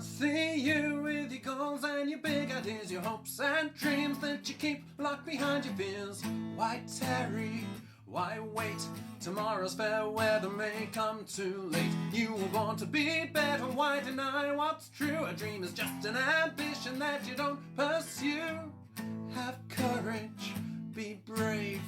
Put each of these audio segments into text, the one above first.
see you with your goals and your big ideas, your hopes and dreams that you keep locked behind your fears. Why tarry? Why wait? Tomorrow's fair weather may come too late. You will want to be better. Why deny what's true? A dream is just an ambition that you don't pursue. Have courage, be brave.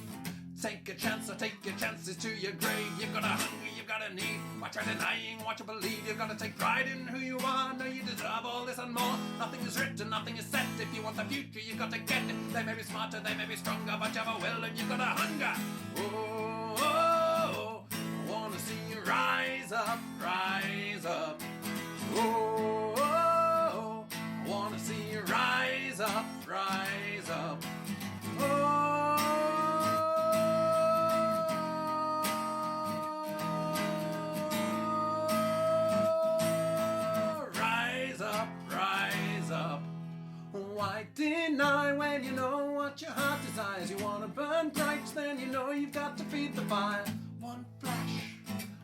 Take a chance or take your chances to your grave. You've got a hunger, you've got a need. Why try denying what you believe? You've got to take pride in who you are. Know you deserve all this and more. Nothing is written, nothing is set. If you want the future, you've got to get it. They may be smarter, they may be stronger, but you have a will and you've got a hunger. Oh, oh, oh. I want to see you rise up, rise up. Oh, oh, oh. I want to see you rise up, rise up. Oh. Why deny when you know what your heart desires? You want to burn bright, then you know you've got to feed the fire. One flash,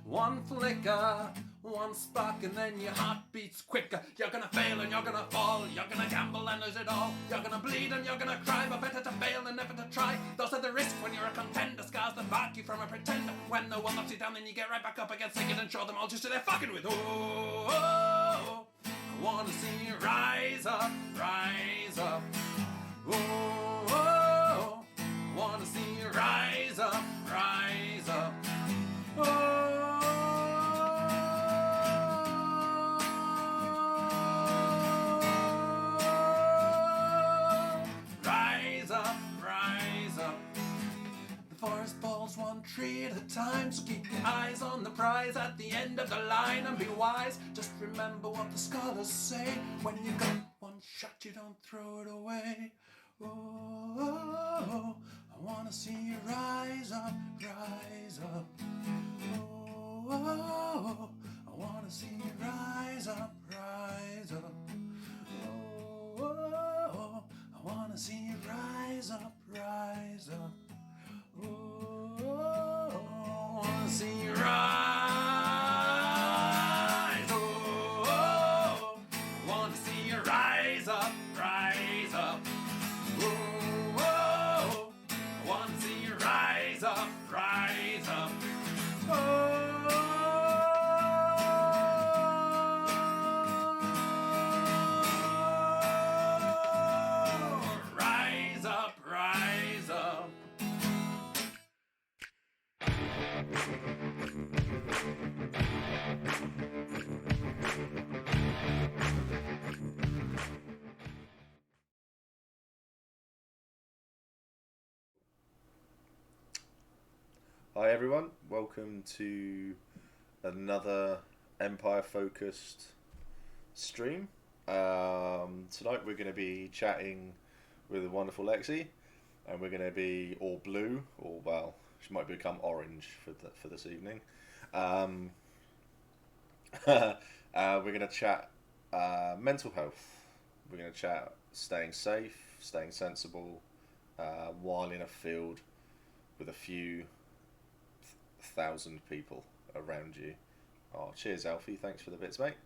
one flicker, one spark, and then your heart beats quicker. You're gonna fail and you're gonna fall. You're gonna gamble and lose it all. You're gonna bleed and you're gonna cry, but better to fail than never to try. Those are the risks when you're a contender. Scars that mark you from a pretender. When no one knocks you down, then you get right back up again, sing it and show them all just who they're fucking with. Oh, oh, oh. I want to see you rise up, rise up. Oh, oh, oh. I want to see you rise up, rise up. Oh, rise up, rise up. The forest falls one tree at a time, so keep your eyes on the prize at the end of the line and be wise. Just remember what the scholars say. When you got one shot, you don't throw it away. Oh, oh, oh. I want to see you rise up, rise up. Oh, oh, oh. I want to see you rise up, rise up. Oh, oh, oh. I want to see you rise up, rise up. Oh, oh, oh. I want to see you rise. Oh, oh, oh. I want to see you rise up, rise up. Oh, oh, I want to see you rise up, rise up. Oh, rise up, rise up. Hi everyone, welcome to another Empire focused stream. Tonight we're going to be chatting with the wonderful Lexie, and we're going to be all blue, or well, she might become orange for this evening. We're going to chat mental health. We're going to chat staying safe, staying sensible, while in a field with a few thousand people around you. Oh, cheers, Alfie. Thanks for the bits, mate.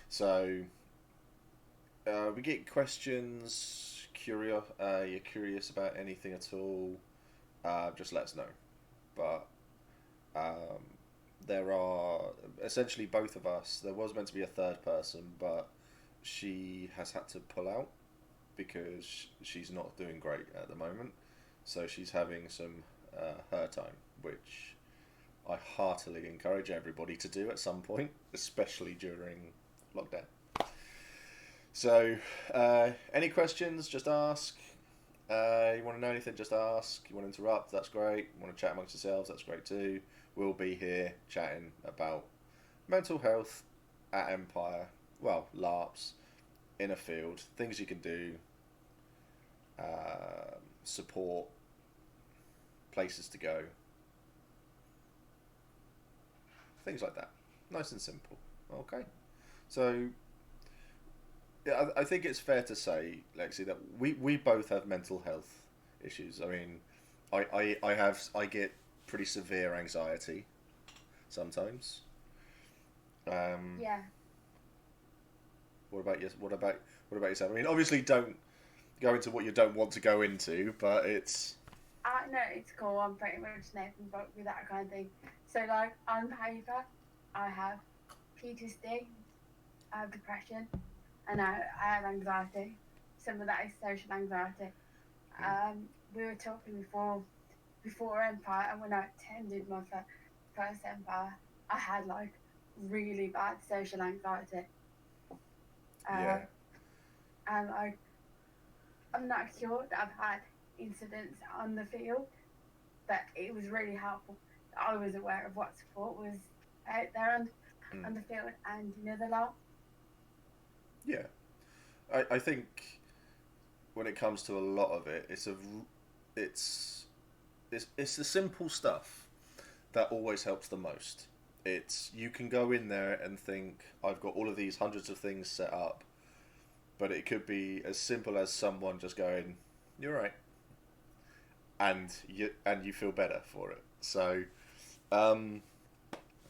So we get questions. You're curious about anything at all? Just let us know. But there are essentially both of us. There was meant to be a third person, but she has had to pull out because she's not doing great at the moment. So she's having some her time, which I heartily encourage everybody to do at some point, especially during lockdown. So, any questions, just ask. You want to know anything, just ask. You want to interrupt, that's great. You want to chat amongst yourselves, that's great too. We'll be here chatting about mental health at Empire, well, LARPs, in a field, things you can do, support, places to go, things like that. Nice and simple. Okay. So, yeah, I think it's fair to say, Lexie, that we both have mental health issues. I mean, I get pretty severe anxiety sometimes. Yeah. What about yourself? I mean, obviously, don't go into what you don't want to go into, but it's. No, it's cool. I'm pretty much Nathan Buck with that kind of thing. So, like, on paper, I have PTSD, I have depression, and I have anxiety. Some of that is social anxiety. We were talking before Empire, and when I attended my first Empire, I had, like, really bad social anxiety. Yeah. And I'm not sure that I've had incidents on the field, but it was really helpful that I was aware of what support was out there on the field and the lot. Yeah. I think when it comes to a lot of it, it's the simple stuff that always helps the most. It's you can go in there and think I've got all of these hundreds of things set up, but it could be as simple as someone just going, "You're right," and you feel better for it. So,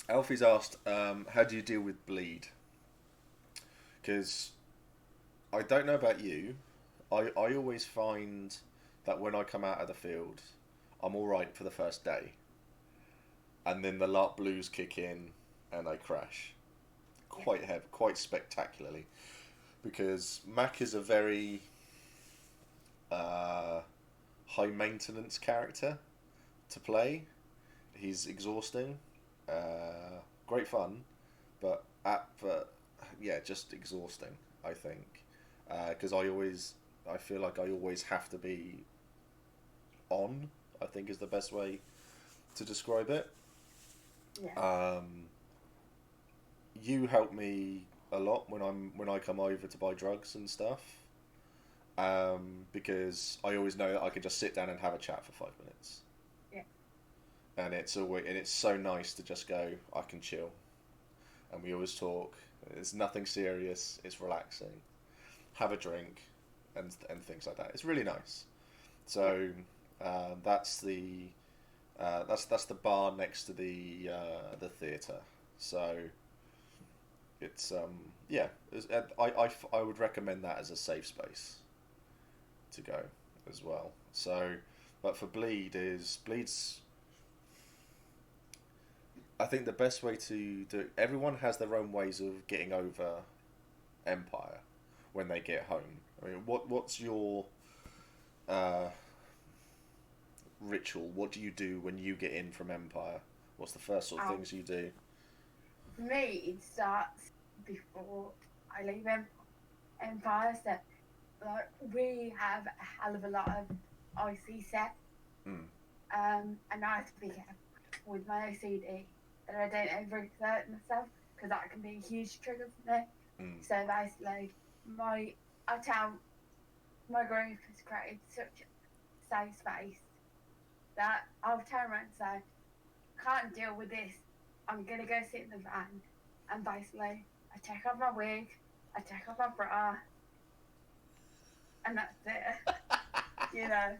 Alfie's asked, "How do you deal with bleed?" Because I don't know about you, I always find that when I come out of the field, I'm all right for the first day, and then the LARP blues kick in, and I crash, quite spectacularly, because Mac is a very high maintenance character to play. He's exhausting, great fun, but just exhausting. I think because I feel like I always have to be on. I think is the best way to describe it. Yeah. You help me a lot when I come over to buy drugs and stuff. Because I always know that I can just sit down and have a chat for 5 minutes. Yeah. And it's so nice to just go. I can chill, and we always talk. It's nothing serious. It's relaxing. Have a drink, and things like that. It's really nice. So that's the bar next to the theatre. So it's I would recommend that as a safe space to go as well. So, but for bleeds. I think the best way to do it, everyone has their own ways of getting over Empire when they get home. I mean, what's your ritual? What do you do when you get in from Empire? What's the first sort of things you do? For me, it starts before I leave Empire. So, like, we have a hell of a lot of IC set. And I have to be careful with my OCD that I don't overexert myself, because that can be a huge trigger for me. So basically, I tell my group has created such a safe space that I'll turn around and say, can't deal with this, I'm going to go sit in the van, and basically I take off my wig, I take off my bra, and that's it. You know.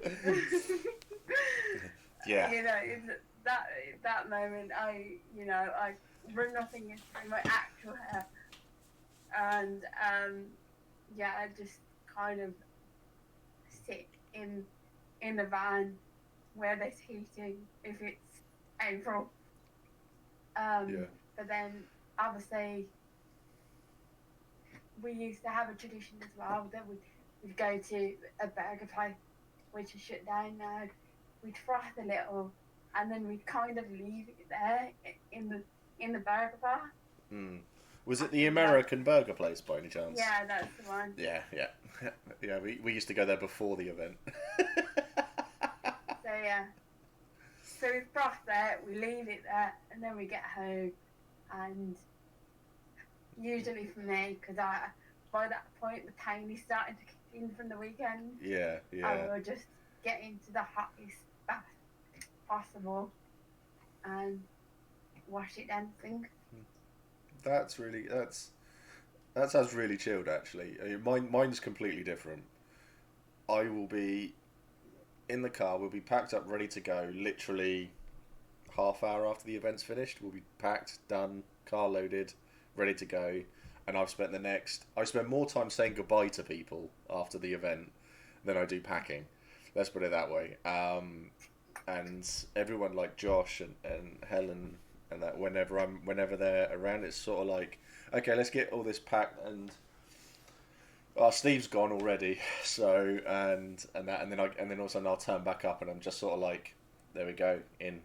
Yeah. You know, it's that moment I run nothing through my actual hair, and I just kind of sit in the van where there's heating if it's April. But then obviously we used to have a tradition as well that we'd go to a burger place which is shut down now. We'd froth a little, and then we'd kind of leave it there in the burger bar. Was it the American burger place by any chance? Yeah, that's the one. Yeah. Yeah, we used to go there before the event. So we froth there, we leave it there, and then we get home, and usually for me, because by that point the pain is starting to kick in from the weekend. Yeah. I will just get into the hottest bath possible and wash it down the sink. That sounds really chilled, actually. Mine's completely different. I will be in the car. We'll be packed up, ready to go. Literally half hour after the event's finished, we'll be packed, done, car loaded, ready to go, and I spend more time saying goodbye to people after the event than I do packing. Let's put it that way. And everyone like Josh and Helen and that whenever they're around, it's sort of like, okay, let's get all this packed, and Steve's gone already, so and then all of a sudden I'll turn back up and I'm just sort of like, there we go, in.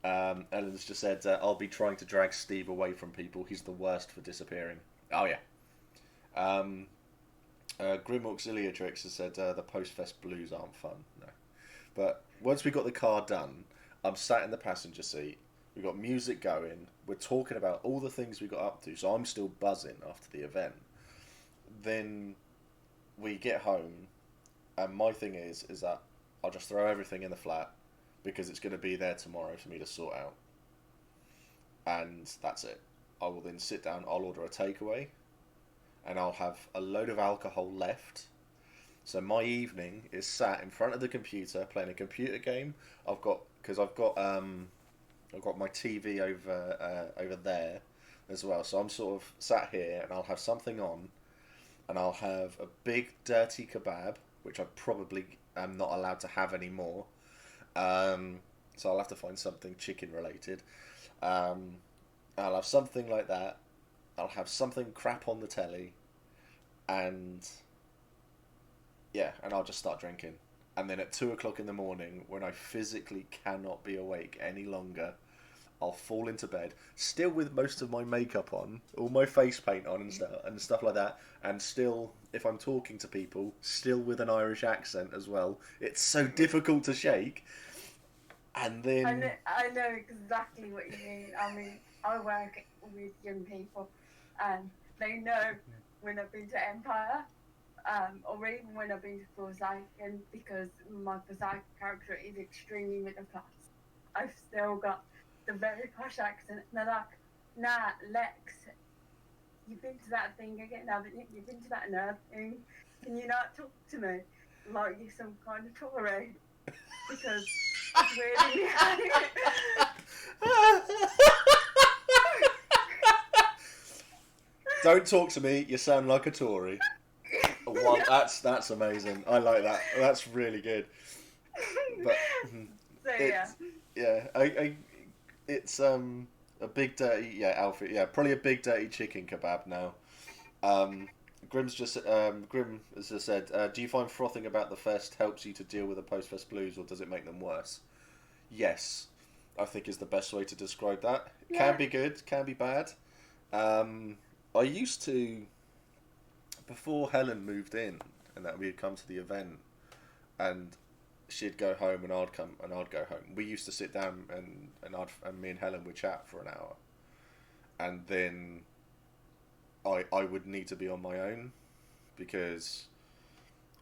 Ellen's just said, I'll be trying to drag Steve away from people. He's the worst for disappearing. Oh yeah. Grim Auxiliatrix has said the post-fest blues aren't fun. No, but once we got the car done, I'm sat in the passenger seat. We got music going. We're talking about all the things we got up to. So I'm still buzzing after the event. Then we get home, and my thing is that I'll just throw everything in the flat because it's going to be there tomorrow for me to sort out. And that's it. I will then sit down. I'll order a takeaway. And I'll have a load of alcohol left. So my evening is sat in front of the computer playing a computer game. I've got my TV over there as well. So I'm sort of sat here and I'll have something on, and I'll have a big dirty kebab, which I probably am not allowed to have anymore. So I'll have to find something chicken related. I'll have something like that. I'll have something crap on the telly, and I'll just start drinking. And then at 2:00 in the morning, when I physically cannot be awake any longer, I'll fall into bed, still with most of my makeup on, all my face paint on and stuff like that, and still, if I'm talking to people, still with an Irish accent as well. It's so difficult to shake. And then I know exactly what you mean. I mean, I work with young people, and they know when I've been to Empire, or even when I've been to Forsaken, because my Forsaken character is extremely middle class. I've still got the very posh accent. And they're like, nah, Lex, you've been to that thing again, haven't you? You've been to that nerd thing. Can you not talk to me like you're some kind of Tory? Because it's really Don't talk to me, you sound like a Tory. Well, that's amazing. I like that. That's really good. But it's a big dirty Alfie, probably a big dirty chicken kebab now. Grim has just said, do you find frothing about the fest helps you to deal with the post-fest blues, or does it make them worse? Yes, I think is the best way to describe that. Yeah. Can be good, can be bad. I used to, before Helen moved in, and that we'd come to the event, and she'd go home and I'd go home. We used to sit down and me and Helen would chat for an hour, and then I would need to be on my own because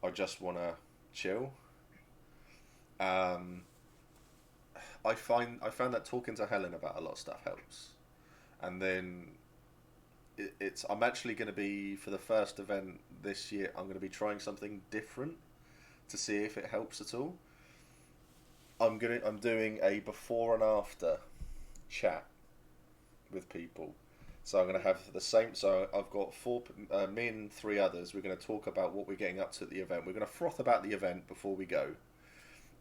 I just want to chill. I found that talking to Helen about a lot of stuff helps, and then I'm actually going to be, for the first event this year, I'm going to be trying something different to see if it helps at all. I'm doing a before and after chat with people. So I'm going to have the same. So I've got me and 3 others. We're going to talk about what we're getting up to at the event. We're going to froth about the event before we go,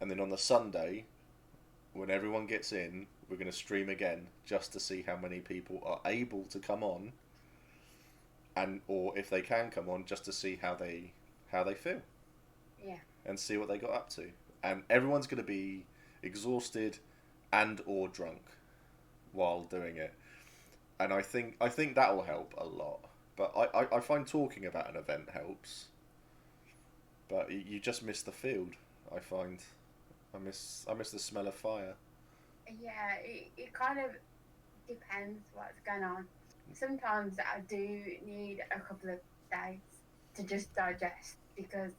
and then on the Sunday, when everyone gets in, we're going to stream again just to see how many people are able to come on, or if they can come on, just to see how they feel. Yeah. And see what they got up to. And everyone's going to be exhausted and or drunk while doing it. And I think that will help a lot. But I find talking about an event helps. But you just miss the field. I find I miss the smell of fire. Yeah, it kind of depends what's going on. Sometimes I do need a couple of days to just digest, because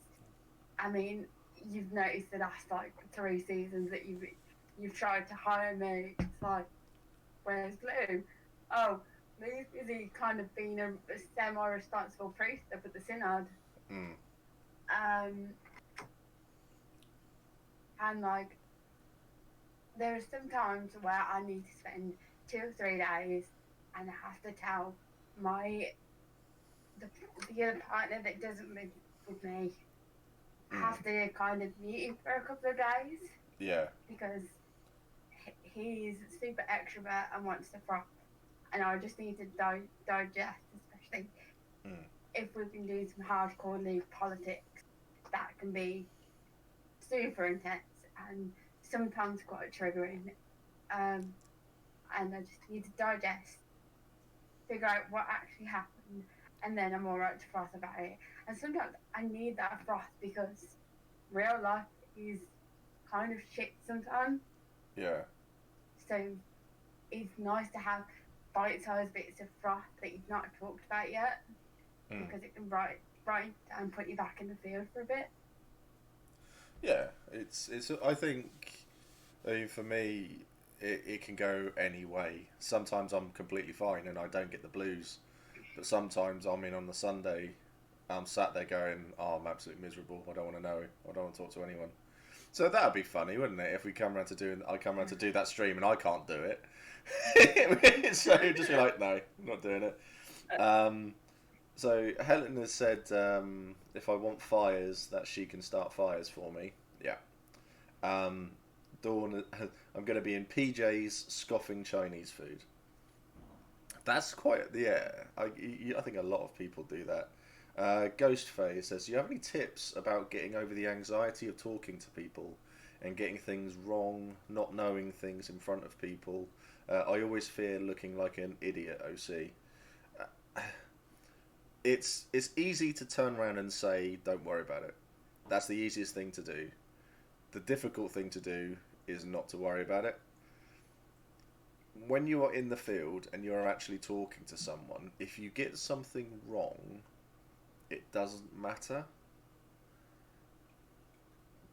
I mean, you've noticed the last 3 seasons that you've tried to hire me. It's like, where's Blue? Oh, Blue's busy kind of being a semi-responsible priest up at the synod. Mm. And there are some times where I need to spend 2 or 3 days and I have to tell the other partner that doesn't live with me, I have to kind of mute him for a couple of days. Yeah. Because he's super extrovert and wants to froth, and I just need to digest, especially if we've been doing some hardcore league politics that can be super intense and sometimes quite triggering. And I just need to digest, figure out what actually happened, and then I'm alright to froth about it. And sometimes I need that froth because real life is kind of shit sometimes. Yeah. So it's nice to have bite-sized bits of froth that you've not talked about yet, because it can brighten and put you back in the field for a bit. Yeah, it's. I think, for me, it can go any way. Sometimes I'm completely fine and I don't get the blues, but sometimes I'm in on the Sunday, I'm sat there going, "Oh, I'm absolutely miserable. I don't want to know. I don't want to talk to anyone." So that'd be funny, wouldn't it? If we come around to I come around to do that stream and I can't do it. So just be like, no, I'm not doing it. So Helen has said, if I want fires, that she can start fires for me. Yeah. Dawn, I'm going to be in PJs scoffing Chinese food. That's quite, yeah. I think a lot of people do that. Ghostface says, do you have any tips about getting over the anxiety of talking to people and getting things wrong, not knowing things in front of people? I always fear looking like an idiot, OC. It's easy to turn around and say, don't worry about it. That's the easiest thing to do. The difficult thing to do is not to worry about it. When you are in the field and you're actually talking to someone, if you get something wrong, it doesn't matter,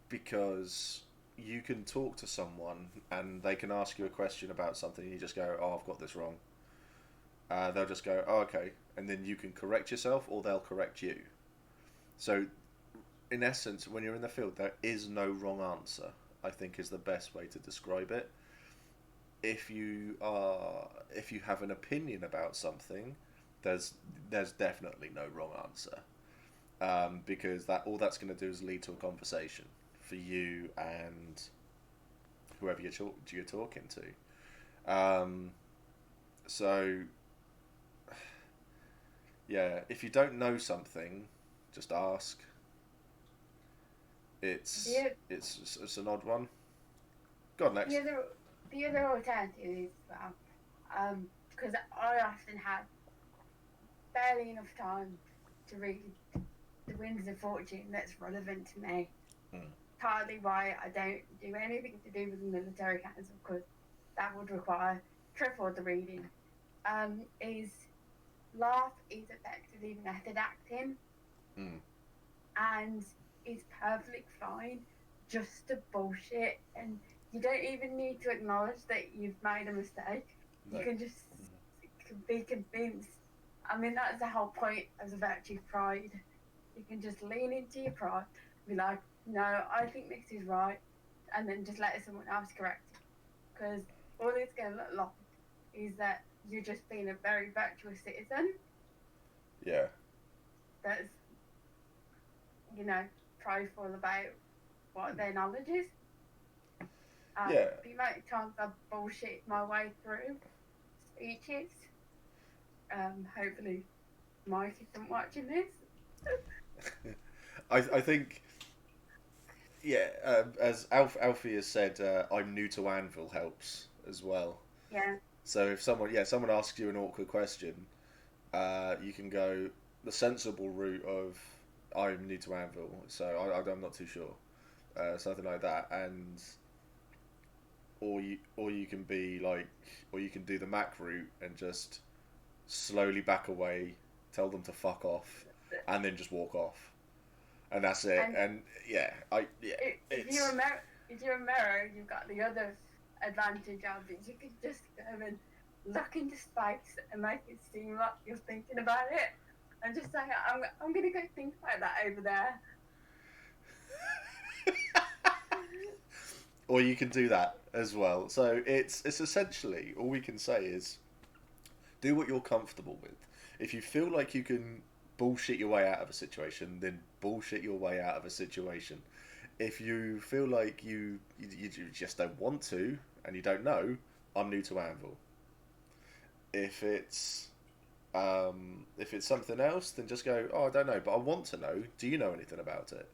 because you can talk to someone and they can ask you a question about something and you just go, oh, I've got this wrong. They'll just go, oh, okay, and then you can correct yourself or they'll correct you. So in essence, when you're in the field, there is no wrong answer, I think, is the best way to describe it. If you have an opinion about something, there's definitely no wrong answer, because all that's going to do is lead to a conversation for you and whoever you're talking to. So yeah, if you don't know something, just ask. It's an odd one. Go on, Lex. The other alternative is, because I often have barely enough time to read the Winds of Fortune that's relevant to me. Partly why I don't do anything to do with the military council, because that would require triple the reading. Is LARP is effectively method acting, and is perfectly fine just to bullshit, and you don't even need to acknowledge that you've made a mistake. No. You can just be convinced. I mean, that's the whole point of the virtue pride. You can just lean into your pride, be like, no, I think this is right, and then just let someone else correct it. Because all it's going to look like is that you're just being a very virtuous citizen. Yeah. That's, prideful about what their knowledge is. Yeah. The amount of times I've bullshit my way through speeches. Hopefully Mike isn't watching this. I think, yeah, as Alfie has said, I'm new to Anvil helps as well. Yeah. So if someone asks you an awkward question, you can go the sensible route of, I'm new to Anvil, so I'm not too sure. Something like that, and or you can be like, or you can do the Mac route and just slowly back away, tell them to fuck off, and then just walk off, and that's it. And if you're a mirror, you've got the other advantage of it. You can just go and look into space and make it seem like you're thinking about it, and just say, I'm gonna go think about that over there. Or you can do that as well. So it's essentially, all we can say is, Do what you're comfortable with. If you feel like you can bullshit your way out of a situation, then bullshit your way out of a situation. If you feel like you just don't want to and you don't know, I'm new to Anvil. If it's something else, then just go, oh, I don't know, but I want to know. Do you know anything about it?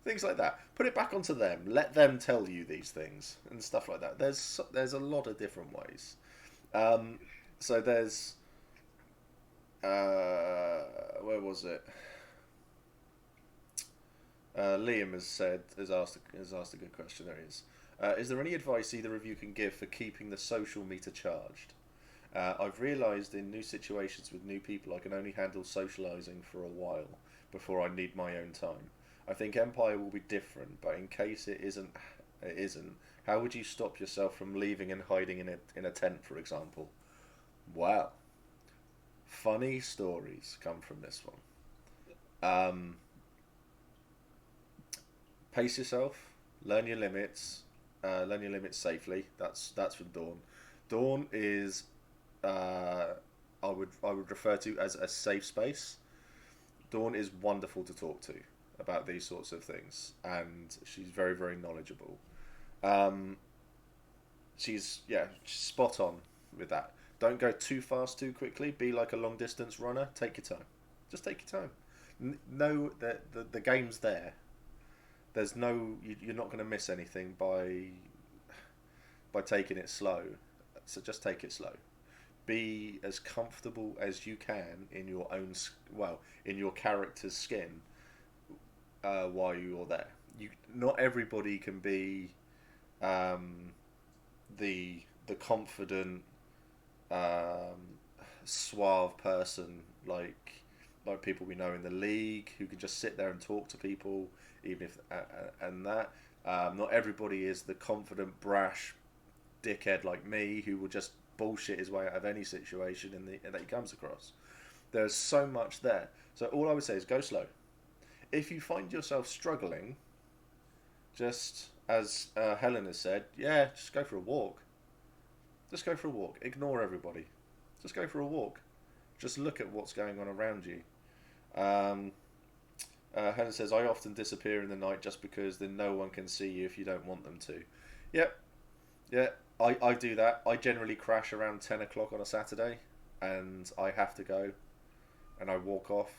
Things like that. Put it back onto them. Let them tell you these things and stuff like that. There's a lot of different ways. So there's where was it? Liam has asked a good question. There he is. Is there any advice either of you can give for keeping the social meter charged? I've realised in new situations with new people I can only handle socialising for a while before I need my own time. I think Empire will be different, but in case it isn't, how would you stop yourself from leaving and hiding in a tent, for example? Wow. Funny stories come from this one. Pace yourself, learn your limits safely. That's from Dawn. Dawn is I would refer to as a safe space. Dawn is wonderful to talk to about these sorts of things, and she's very, very knowledgeable. She's spot on with that. Don't go too fast too quickly. Be like a long distance runner. Take your time. Just take your time. Know that the game's there. There's no you're not going to miss anything by taking it slow. So just take it slow. Be as comfortable as you can in your own in your character's skin while you're there. Not everybody can be the confident suave person like people we know in the league who can just sit there and talk to people, even if and that. Not everybody is the confident, brash dickhead like me who will just bullshit his way out of any situation that he comes across. There's so much there. So all I would say is go slow. If you find yourself struggling, just as Helen has said, just go for a walk. Just go for a walk. Ignore everybody. Just go for a walk. Just look at what's going on around you. Helen says, I often disappear in the night just because then no one can see you if you don't want them to. Yep. Yeah, I do that. I generally crash around 10 o'clock on a Saturday, and I have to go, and I walk off,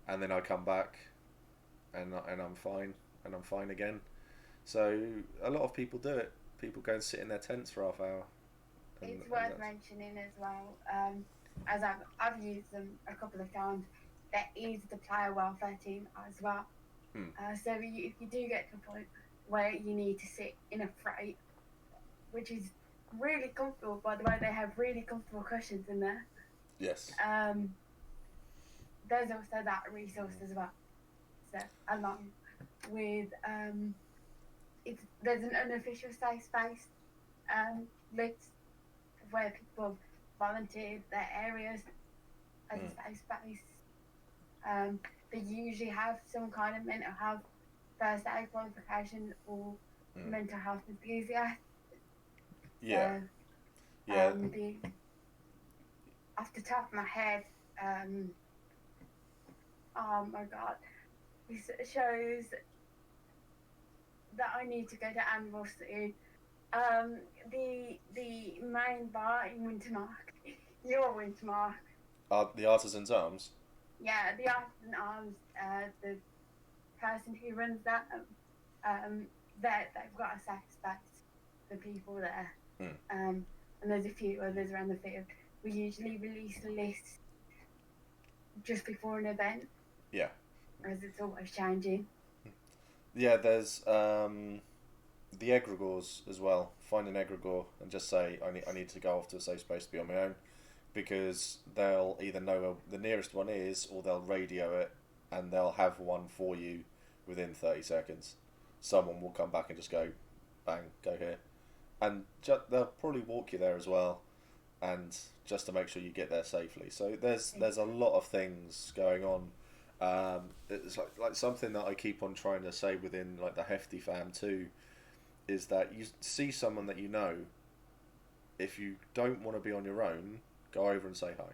and then I come back, and I'm fine again. So a lot of people do it. People go and sit in their tents for half hour. It's worth mentioning as well, as I've used them a couple of times, there is the player welfare team as well. So if you do get to a point where you need to sit in a freight, which is really comfortable, by the way, they have really comfortable cushions in there. Yes. There's also that resource as well. So along with there's an unofficial safe space list where people have volunteered their areas as a safe space. They usually have some kind of mental health first aid qualification or mental health enthusiast. Yeah. Off the top of my head, oh my god, this shows that I need to go to Anvil soon. The main bar in Wintermark, your Wintermark. The Artisan's Arms? Yeah, the Artisan Arms, the person who runs that, they've got a safe space for people there. And there's a few others around the field. We usually release a list just before an event. Yeah. As it's always changing. Yeah, there's the egregores as well. Find an egregore and just say, I need to go off to a safe space to be on my own. Because they'll either know where the nearest one is or they'll radio it and they'll have one for you within 30 seconds. Someone will come back and just go, bang, go here. And they'll probably walk you there as well, and just to make sure you get there safely. So there's a lot of things going on. It's like something that I keep on trying to say within like the Hefty fam too, is that you see someone that you know. If you don't want to be on your own, Go over and say hi.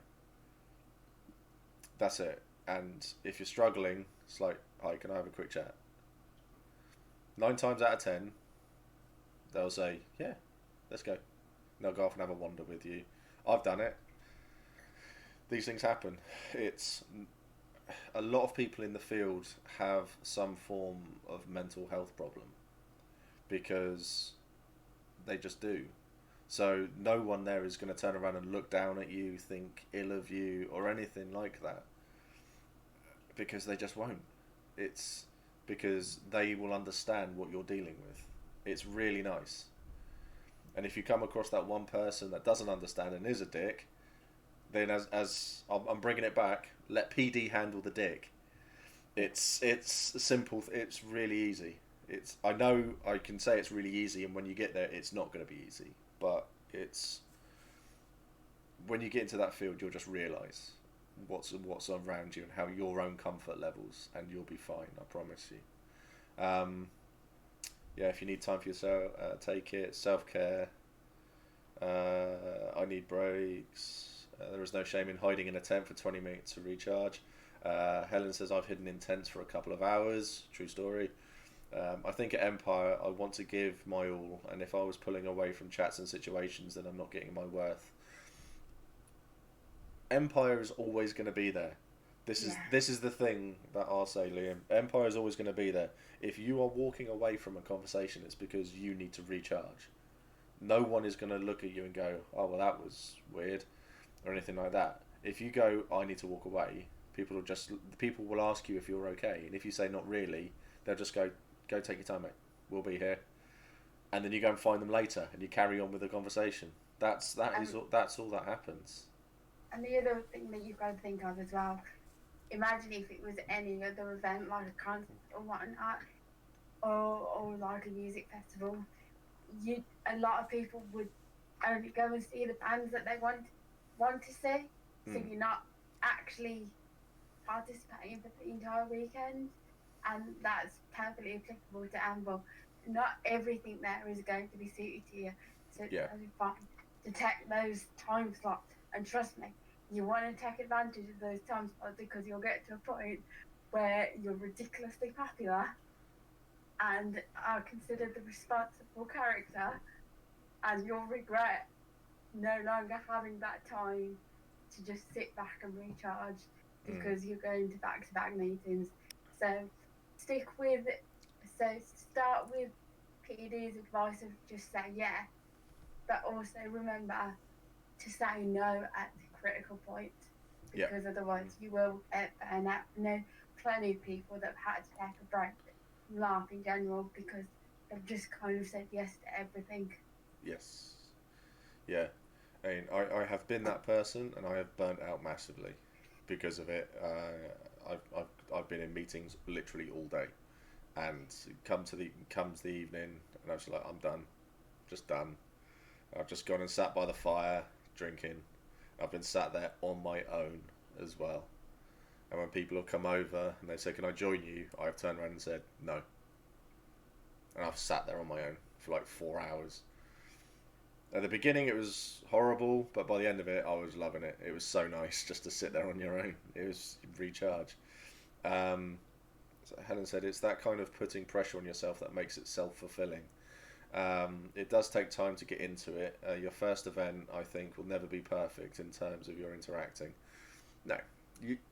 That's it. And if you're struggling, it's like, hi, can I have a quick chat? 9 times out of 10, they'll say, yeah, let's go. And they'll go off and have a wander with you. I've done it. These things happen. It's a lot of people in the field have some form of mental health problem because they just do. So no one there is going to turn around and look down at you, think ill of you, or anything like that, because they just won't. It's because they will understand what you're dealing with. It's really nice. And if you come across that one person that doesn't understand and is a dick, then as I'm bringing it back, let PD handle the dick. It's simple. It's really easy. I know I can say it's really easy, and when you get there, it's not going to be easy. But it's when you get into that field, you'll just realise what's around you and how your own comfort levels, and you'll be fine. I promise you. Yeah, if you need time for yourself, take it. Self-care. I need breaks. There is no shame in hiding in a tent for 20 minutes to recharge. Helen says, I've hidden in tents for a couple of hours. True story. I think at Empire, I want to give my all, and if I was pulling away from chats and situations, then I'm not getting my worth. Empire is always going to be there. This is the thing that I'll say, Liam. Empire is always going to be there. If you are walking away from a conversation, it's because you need to recharge. No one is going to look at you and go, oh, well, that was weird, or anything like that. If you go, I need to walk away, people will ask you if you're okay, and if you say not really, they'll just go take your time, mate. We'll be here, and then you go and find them later, and you carry on with the conversation. That's all that happens. And the other thing that you've got to think of as well, imagine if it was any other event like a concert or whatnot, or like a music festival, a lot of people would only go and see the bands that they want to see. So you're not actually participating for the entire weekend, and that's perfectly applicable to Anvil. Not everything there is going to be suited to you, so it's really fun to take those time slots. And trust me, you want to take advantage of those time slots because you'll get to a point where you're ridiculously popular and are considered the responsible character, and you'll regret no longer having that time to just sit back and recharge because you're going to back-to-back meetings. So start with PD's advice of just say yeah, but also remember to say no at the critical point, because otherwise you will burn out. I know plenty of people that have had to take a break from LARP in general because they've just kind of said yes to everything. Yes. Yeah. I mean, I have been that person, and I have burnt out massively because of it. I've been in meetings literally all day, and comes the evening, and I was like, I'm done, just done. I've just gone and sat by the fire drinking. I've been sat there on my own as well. And when people have come over and they say, can I join you? I've turned around and said no. And I've sat there on my own for like 4 hours. At the beginning it was horrible, but by the end of it I was loving it. It was so nice just to sit there on your own. It was recharge. So Helen said it's that kind of putting pressure on yourself that makes it self-fulfilling. It does take time to get into it. Your first event, I think, will never be perfect in terms of your interacting. No,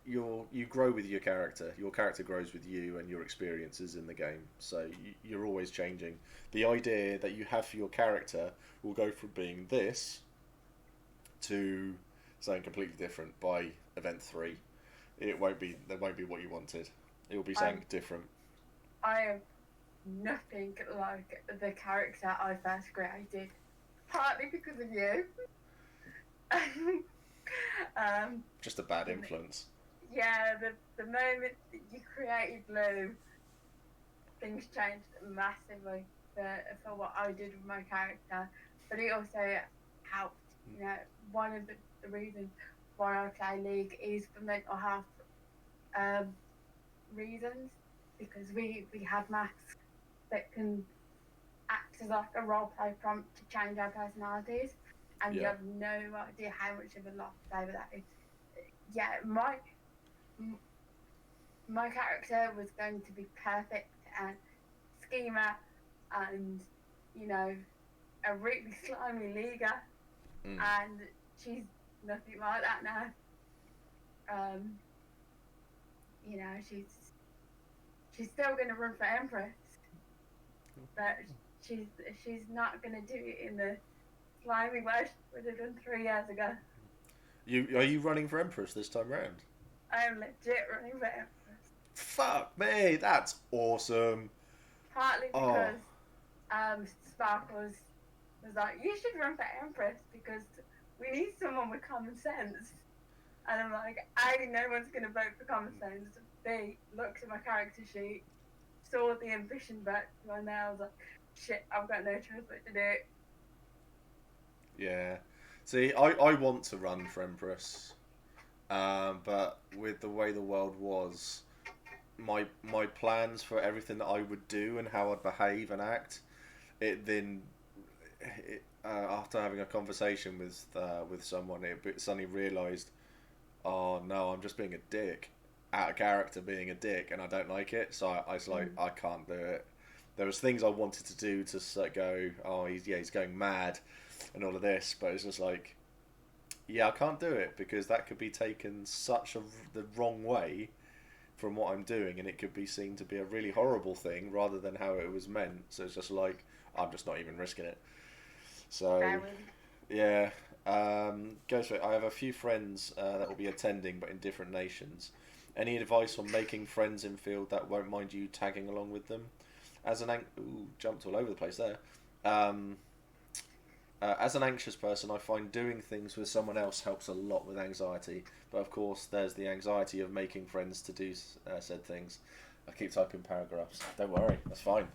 you grow with your character. Your character grows with you and your experiences in the game. So you're always changing. The idea that you have for your character will go from being this to something completely different by event 3. That won't be what you wanted. It will be something different. I am nothing like the character I first created, partly because of you. Just a bad influence. Yeah, the moment that you created Lou, things changed massively for what I did with my character. But it also helped. You know, one of the reasons why I play League is for mental health reasons, because we have masks that can act as like a role play prompt to change our personalities. and you Yeah. have no idea how much of a lifesaver that is. Yeah, my character was going to be perfect and schemer and, you know, a really slimy leaguer, and she's nothing like that now. You know, she's still going to run for Empress, but she's not going to do it in the slimy way she would have done 3 years ago. Are you running for Empress this time round? I am legit running for Empress. Fuck me, that's awesome. Partly because Sparkles was like, you should run for Empress because we need someone with common sense. And I'm like, A, no one's going to vote for common sense. B, looked at my character sheet, saw the ambition back to my nails, like, shit, I've got no choice but to do it. Yeah. See, I want to run for Empress, but with the way the world was, my plans for everything that I would do and how I'd behave and act, after having a conversation with someone, it suddenly realised, oh no, I'm just being a dick, out of character being a dick, and I don't like it. So I was like, I can't do it. There was things I wanted to do to go, oh he's going mad, and all of this, but it's just like, yeah, I can't do it because that could be taken the wrong way from what I'm doing, and it could be seen to be a really horrible thing rather than how it was meant. So it's just like, I'm just not even risking it. So yeah, goes for it. I have a few friends that will be attending, but in different nations. Any advice on making friends in field that won't mind you tagging along with them? As an jumped all over the place there. As an anxious person, I find doing things with someone else helps a lot with anxiety. But of course, there's the anxiety of making friends to do said things. I keep typing paragraphs. Don't worry, that's fine.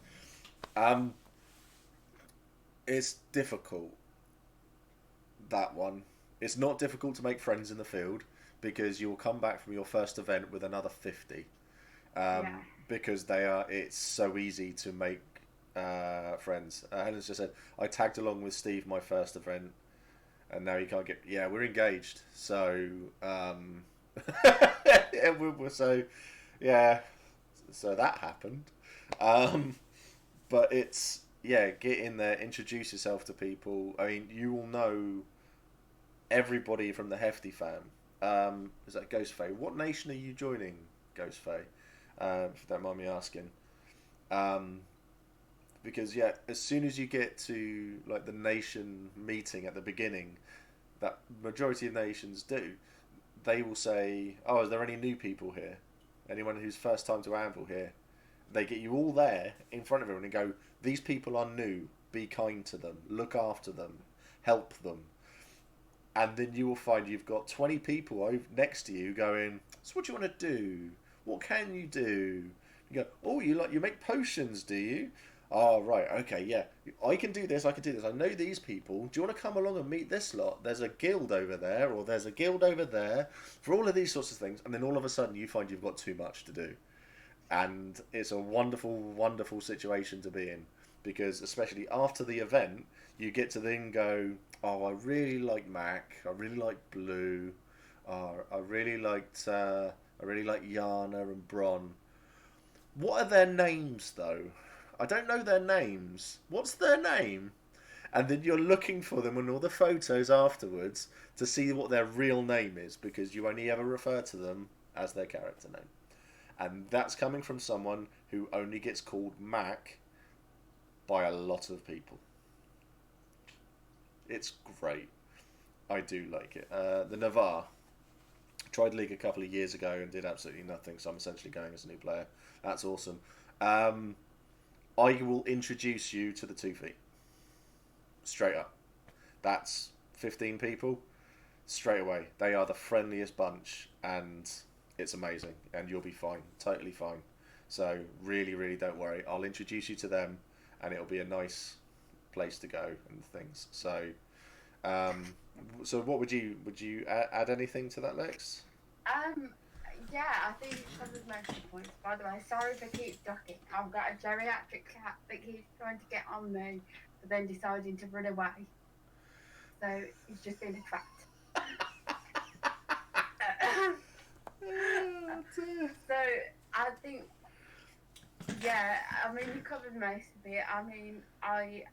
It's difficult, that one. It's not difficult to make friends in the field because you will come back from your first event with another 50. Because it's so easy to make friends. Helen's just said, I tagged along with Steve my first event, and now you can't get. Yeah, we're engaged, so so that happened. But it's get in there, introduce yourself to people. I mean, you will know everybody from the Hefty fam. Is that Ghost Faye? What nation are you joining, Ghost Faye? If you don't mind me asking. Because as soon as you get to like the nation meeting at the beginning, that majority of nations do, they will say, "Oh, is there any new people here? Anyone who's first time to Anvil here?" They get you all there in front of everyone and go, "These people are new. Be kind to them. Look after them. Help them." And then you will find you've got 20 people over next to you going, "So what do you want to do? What can you do?" You go, "Oh, you make potions, do you? Oh, right, okay, yeah. I can do this, I can do this. I know these people. Do you want to come along and meet this lot? There's a guild over there, or there's a guild over there," for all of these sorts of things. And then all of a sudden you find you've got too much to do. And it's a wonderful, wonderful situation to be in. Because especially after the event, you get to then go, "Oh, I really like Mac. I really like Blue. I really liked Yana and Bron. What are their names, though? I don't know their names. What's their name?" And then you're looking for them in all the photos afterwards to see what their real name is, because you only ever refer to them as their character name. And that's coming from someone who only gets called Mac by a lot of people. It's great. I do like it. The Navarre. Tried League a couple of years ago and did absolutely nothing, so I'm essentially going as a new player. That's awesome. I will introduce you to the 2 feet. Straight up. That's 15 people. Straight away. They are the friendliest bunch, and it's amazing. And you'll be fine. Totally fine. So really, really don't worry. I'll introduce you to them, and it'll be a nice place to go and things. So, so what would you add anything to that, Lex? Yeah, I think it covers most of the points. By the way, sorry for keep ducking. I've got a geriatric cat that keeps trying to get on me, but then deciding to run away. so it's just been a fact. Oh, dear. So I think, yeah, I mean, you covered most of it. I mean, I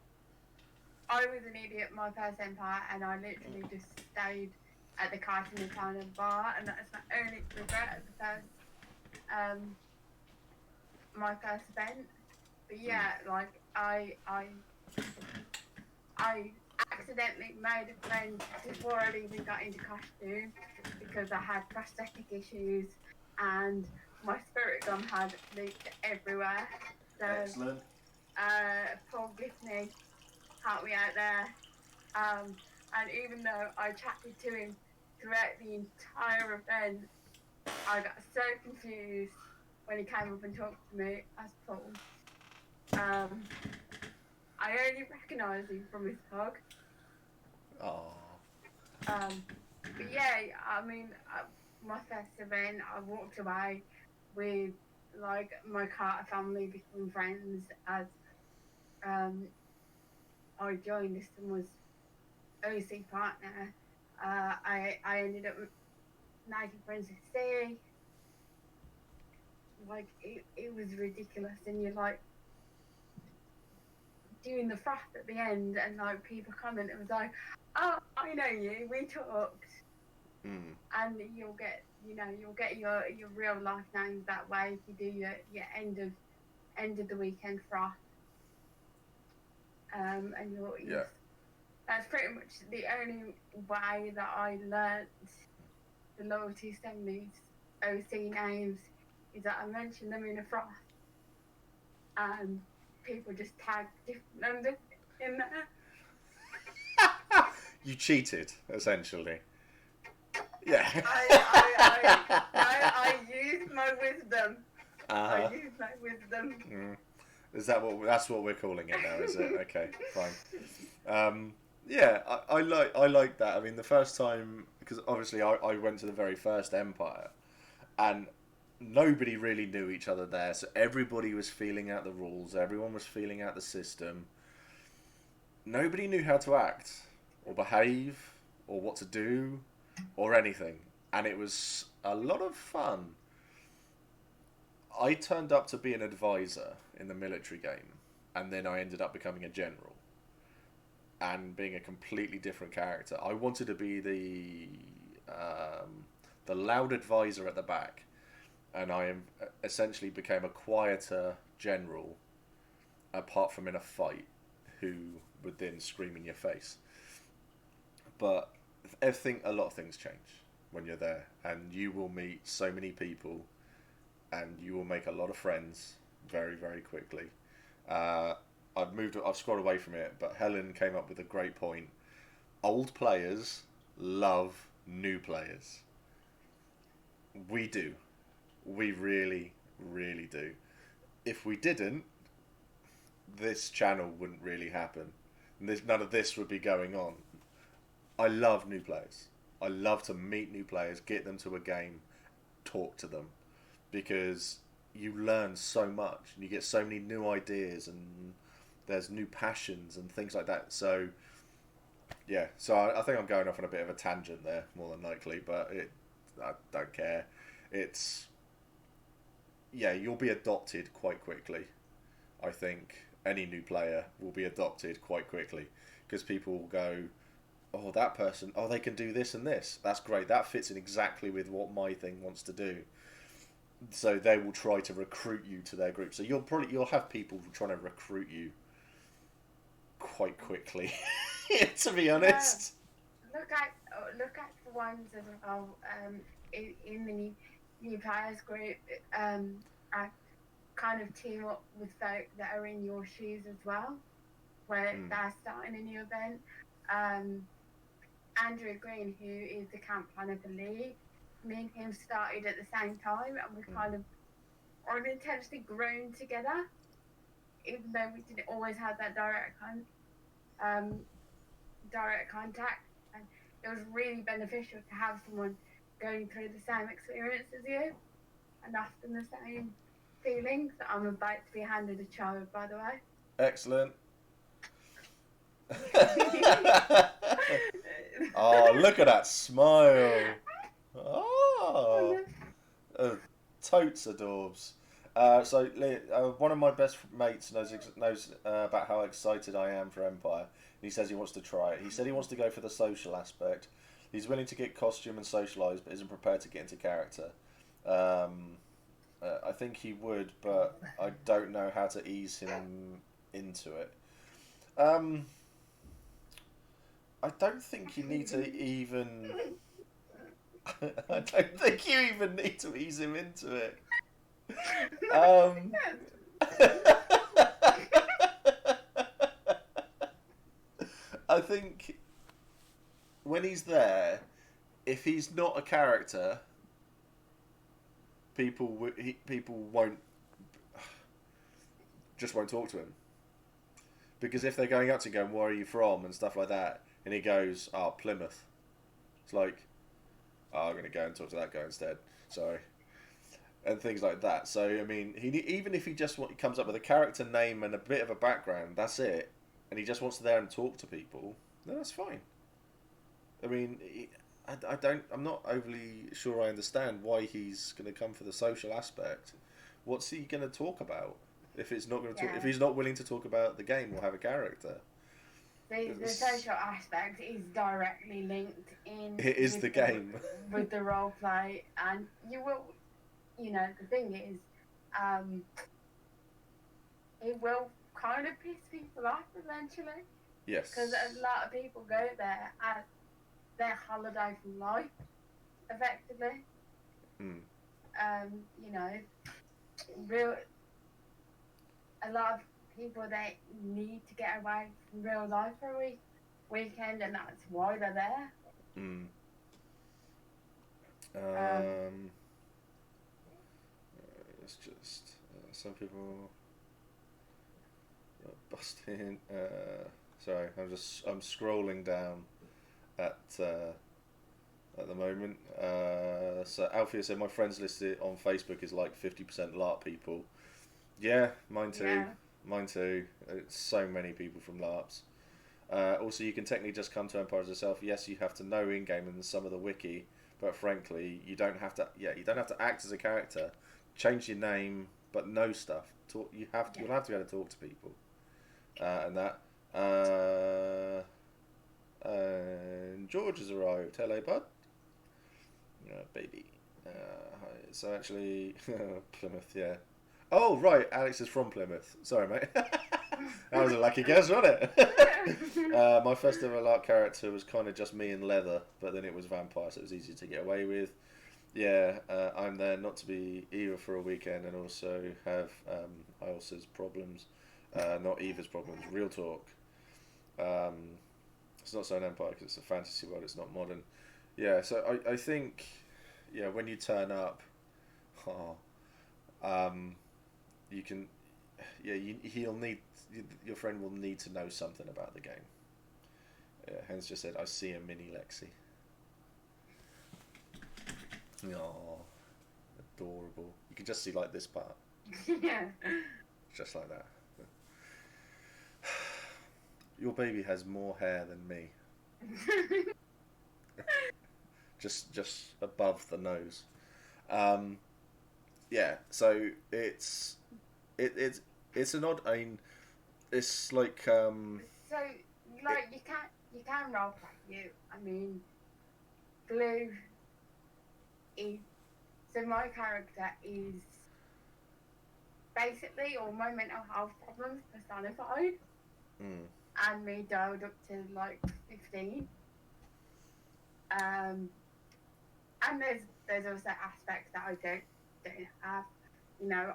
was an idiot my first empire, and I literally just stayed at the Cartoon Town and bar, and that's my only regret of the first, my first event. But yeah, like I accidentally made a friend before I even got into costume because I had prosthetic issues and my spirit gum had leaked everywhere. So, Excellent. Paul Giffney helped me out there. And even though I chatted to him throughout the entire event, I got so confused when he came up and talked to me as Paul. I only recognised him from his hug. Oh. But yeah, I mean, my first event, I walked away with like my Carter family becoming friends as I joined this and was OC partner. I ended up making friends with C. Like it was ridiculous, and you're like doing the froth at the end, and like people comment, it was like, oh, I know you, we talked. And you'll get your real life names that way if you do your end of the weekend froth. And Yeah. That's pretty much the only way that I learnt the loyalty ceremonies, OC names, is that I mentioned them in a froth, and people just tag different numbers in there. You cheated, essentially. Yeah. I used my wisdom. Uh-huh. I used my wisdom. Is that's what we're calling it now? Is it? Okay, fine. Yeah, I like that. I mean, the first time, because obviously I went to the very first Empire, and nobody really knew each other there, so everybody was feeling out the rules. Everyone was feeling out the system. Nobody knew how to act or behave or what to do or anything, and it was a lot of fun. I turned up to be an advisor in the military game, and then I ended up becoming a general and being a completely different character. I wanted to be the loud advisor at the back, and I essentially became a quieter general, apart from in a fight, who would then scream in your face. But a lot of things change when you're there, and you will meet so many people, and you will make a lot of friends very, very quickly. I've scrolled away from it, but Helen came up with a great point. Old players love new players. We do. We really, really do. If we didn't, this channel wouldn't really happen. None of this would be going on. I love new players. I love to meet new players, get them to a game, talk to them, because you learn so much and you get so many new ideas and there's new passions and things like that. So yeah, so I think I'm going off on a bit of a tangent there, more than likely, but I don't care. You'll be adopted quite quickly. I think any new player will be adopted quite quickly, because people will go, oh, that person, oh, they can do this and this. That's great. That fits in exactly with what my thing wants to do. So they will try to recruit you to their group. So you'll have people trying to recruit you quite quickly, to be honest. Look at the ones as well. In the new players group, I kind of team up with folk that are in your shoes as well, where they're starting a new event. Andrew Green, who is the camp planner for the league, me and him started at the same time, and we kind of unintentionally grown together, even though we didn't always have that direct contact. And it was really beneficial to have someone going through the same experience as you, and often the same feelings. I'm about to be handed a child, by the way. Excellent. Oh, look at that smile. Oh, totes adorbs. One of my best mates knows about how excited I am for Empire. He says he wants to try it. He said he wants to go for the social aspect. He's willing to get costume and socialise, but isn't prepared to get into character. I think he would, but I don't know how to ease him into it. I don't think you need to even. I don't think you even need to ease him into it. I think when he's there, if he's not a character, people won't talk to him, because if they're going up to him going, "Where are you from?" and stuff like that, and he goes, "Oh, Plymouth," it's like, "Oh, I'm going to go and talk to that guy instead." Sorry. And things like that. So I mean, even if he just comes up with a character name and a bit of a background, that's it, and he just wants to there and talk to people, then that's fine. I mean, I'm not overly sure I understand why he's going to come for the social aspect. What's he going to talk about if it's not going to talk? If he's not willing to talk about the game or have a character? The social aspect is directly linked in. It is the game with the role play, and you will. You know, the thing is, it will kind of piss people off eventually. Yes. Because a lot of people go there as their holiday from life, effectively. Mm. You know, a lot of people, they need to get away from real life for a weekend, and that's why they're there. Mm. It's just some people busting. Sorry, I'm scrolling down at the moment. So Alfia said my friends listed on Facebook is like 50% LARP people. Yeah, mine too. Yeah. Mine too. It's so many people from LARPs. Also, you can technically just come to Empire as yourself. Yes, you have to know in-game and some of the wiki, but frankly, you don't have to. Yeah, you don't have to act as a character. Change your name, but know stuff. You'll have to be able to talk to people, and that. And George has arrived. Hello, bud. Baby. So actually, Plymouth. Yeah. Oh right, Alex is from Plymouth. Sorry, mate. That was a lucky guess, wasn't it? My first ever LARP character was kind of just me in leather, but then it was vampire, so it was easy to get away with. Yeah, I'm there not to be Eva for a weekend, and also have Ilsa's problems, not Eva's problems. Real talk. It's not so an Empire because it's a fantasy world. It's not modern. Yeah, so I think, yeah, when you turn up, you can, yeah, your friend will need to know something about the game. Yeah, Hens just said, I see a mini Lexie. Oh, adorable. You can just see like this part. Yeah. Just like that. Your baby has more hair than me. just above the nose. Yeah, so it's an odd. I mean, it's like. So like you can role play you. I mean, Blue is, so my character is basically all my mental health problems personified, and me dialed up to like 15. And there's also aspects that I don't have. You know,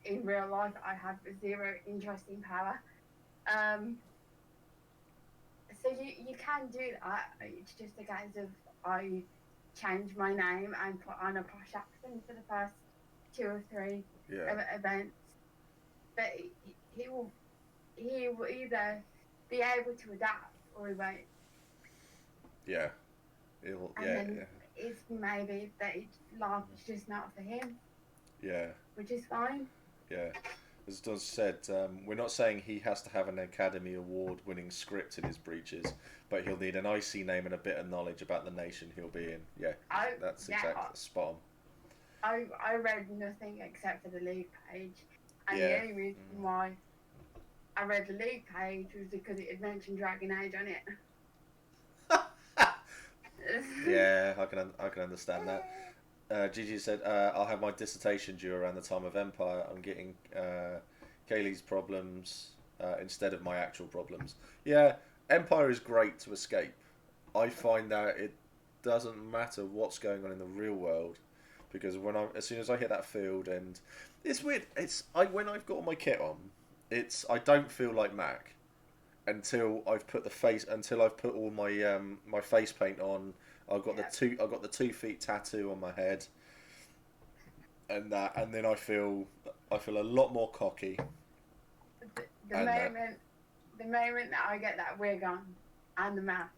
in real life I have zero interest in power. So you can do that. It's just a case of I change my name and put on a posh accent for the first 2 or 3 events. But he will either be able to adapt or he won't. Yeah. It's maybe that LARP is just not for him. Yeah. Which is fine. Yeah. as Don said, we're not saying he has to have an Academy Award-winning script in his breeches, but he'll need an IC name and a bit of knowledge about the nation he'll be in. Yeah, that's exactly spot on. I read nothing except for the league page, and yeah. the only reason why I read the league page was because it had mentioned Dragon Age on it. Yeah, I can understand that. Gigi said, I'll have my dissertation due around the time of Empire. I'm getting Kaylee's problems instead of my actual problems. Yeah, Empire is great to escape. I find that it doesn't matter what's going on in the real world, because as soon as I hit that field, and it's weird. When I've got all my kit on, I don't feel like Mac until I've put all my my face paint on. I've got the 2 feet tattoo on my head, and then I feel a lot more cocky. The moment that I get that wig on and the mask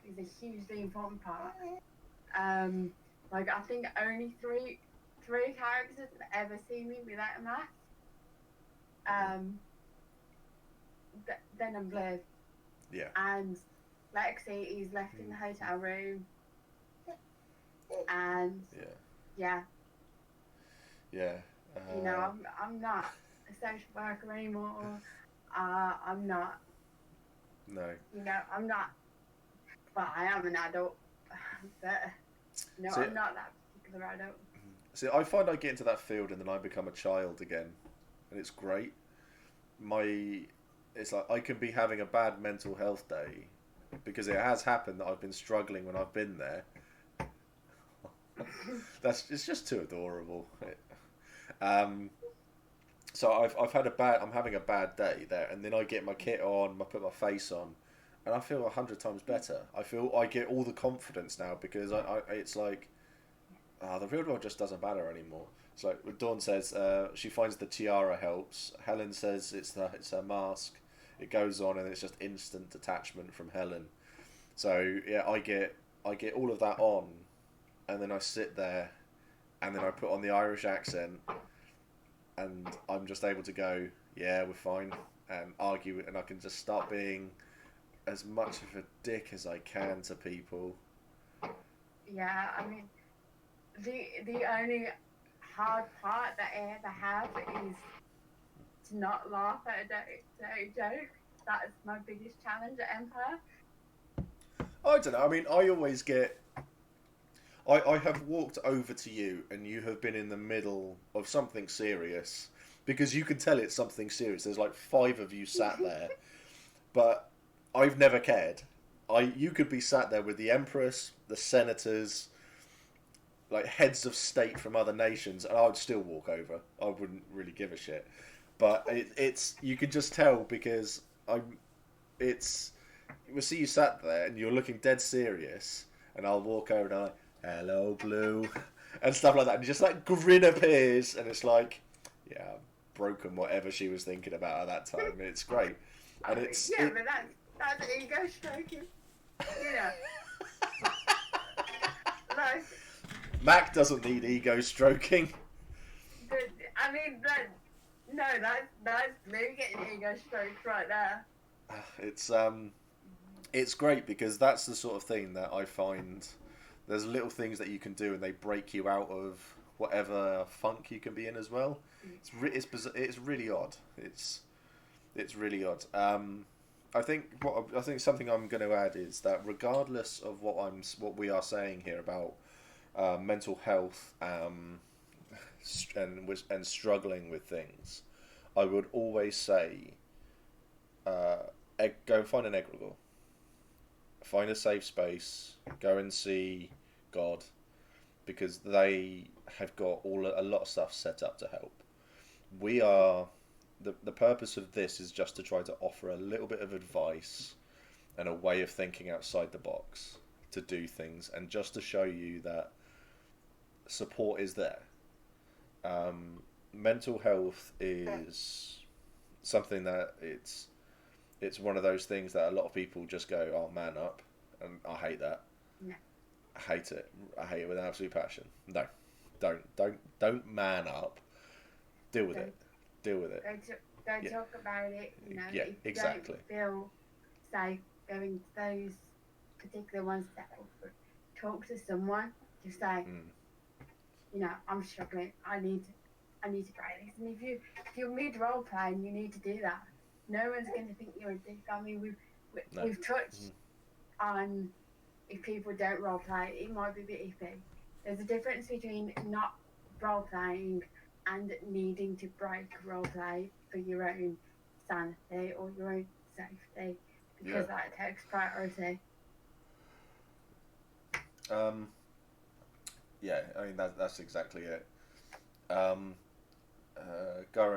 is a hugely important part. Like, I think only three characters have ever seen me without a mask. Then I'm blurred. Yeah. And Lexie is left in the hotel room. And yeah. You know, I'm not a social worker anymore. I'm not. No. You know, I'm not. Well, I am an adult, but no, I'm not that particular adult. See, I find I get into that field and then I become a child again, and it's great. It's like I can be having a bad mental health day because it has happened that I've been struggling when I've been there. It's just too adorable. So I'm having a bad day there, and then I get my kit on, I put my face on, and I feel 100 times better. I get all the confidence now because it's like, the real world just doesn't matter anymore. So Dawn says she finds the tiara helps. Helen says it's her mask. It goes on and it's just instant detachment from Helen. So yeah, I get all of that on, and then I sit there, and then I put on the Irish accent, and I'm just able to go, yeah, we're fine, and argue, and I can just start being as much of a dick as I can to people. Yeah, I mean, the only hard part that I ever have is to not laugh at a joke. That is my biggest challenge at Empire. I don't know. I mean, I always get... I have walked over to you and you have been in the middle of something serious, because you can tell it's something serious. There's like 5 of you sat there, but I've never cared. You could be sat there with the Empress, the senators, like heads of state from other nations, and I would still walk over. I wouldn't really give a shit. But it's you can just tell because we'll see you sat there and you're looking dead serious, and I'll walk over and I'm like, hello, Blue, and stuff like that, and just like grin appears, and it's like, yeah, I've broken whatever she was thinking about at that time. It's great, and but that's ego stroking, you know. Like, Mac doesn't need ego stroking. I mean, that's Blue getting ego stroked right there. It's great because that's the sort of thing that I find. There's little things that you can do, and they break you out of whatever funk you can be in as well. It's really odd. It's really odd. I think something I'm going to add is that regardless of what we are saying here about mental health and struggling with things, I would always say, go and find an egregore. Find a safe space. Go and see God, because they have got a lot of stuff set up to help. We are the purpose of this is just to try to offer a little bit of advice and a way of thinking outside the box to do things, and just to show you that support is there. Mental health is something that it's one of those things that a lot of people just go, oh, man up, and I hate that. No. I hate it with an absolute passion. No, don't man up. Deal with it. deal with it. Don't talk about it. You know, yeah, if you exactly. don't feel safe going to those particular ones that talk to someone, just say, you know, I'm struggling. I need to practice. And if you're mid role playing, you need to do that. No one's going to think you're a dick. I mean, we've touched on if people don't role play, it might be a bit iffy. There's a difference between not role playing and needing to break role play for your own sanity or your own safety, because that takes priority. Yeah, I mean that's exactly it. Goran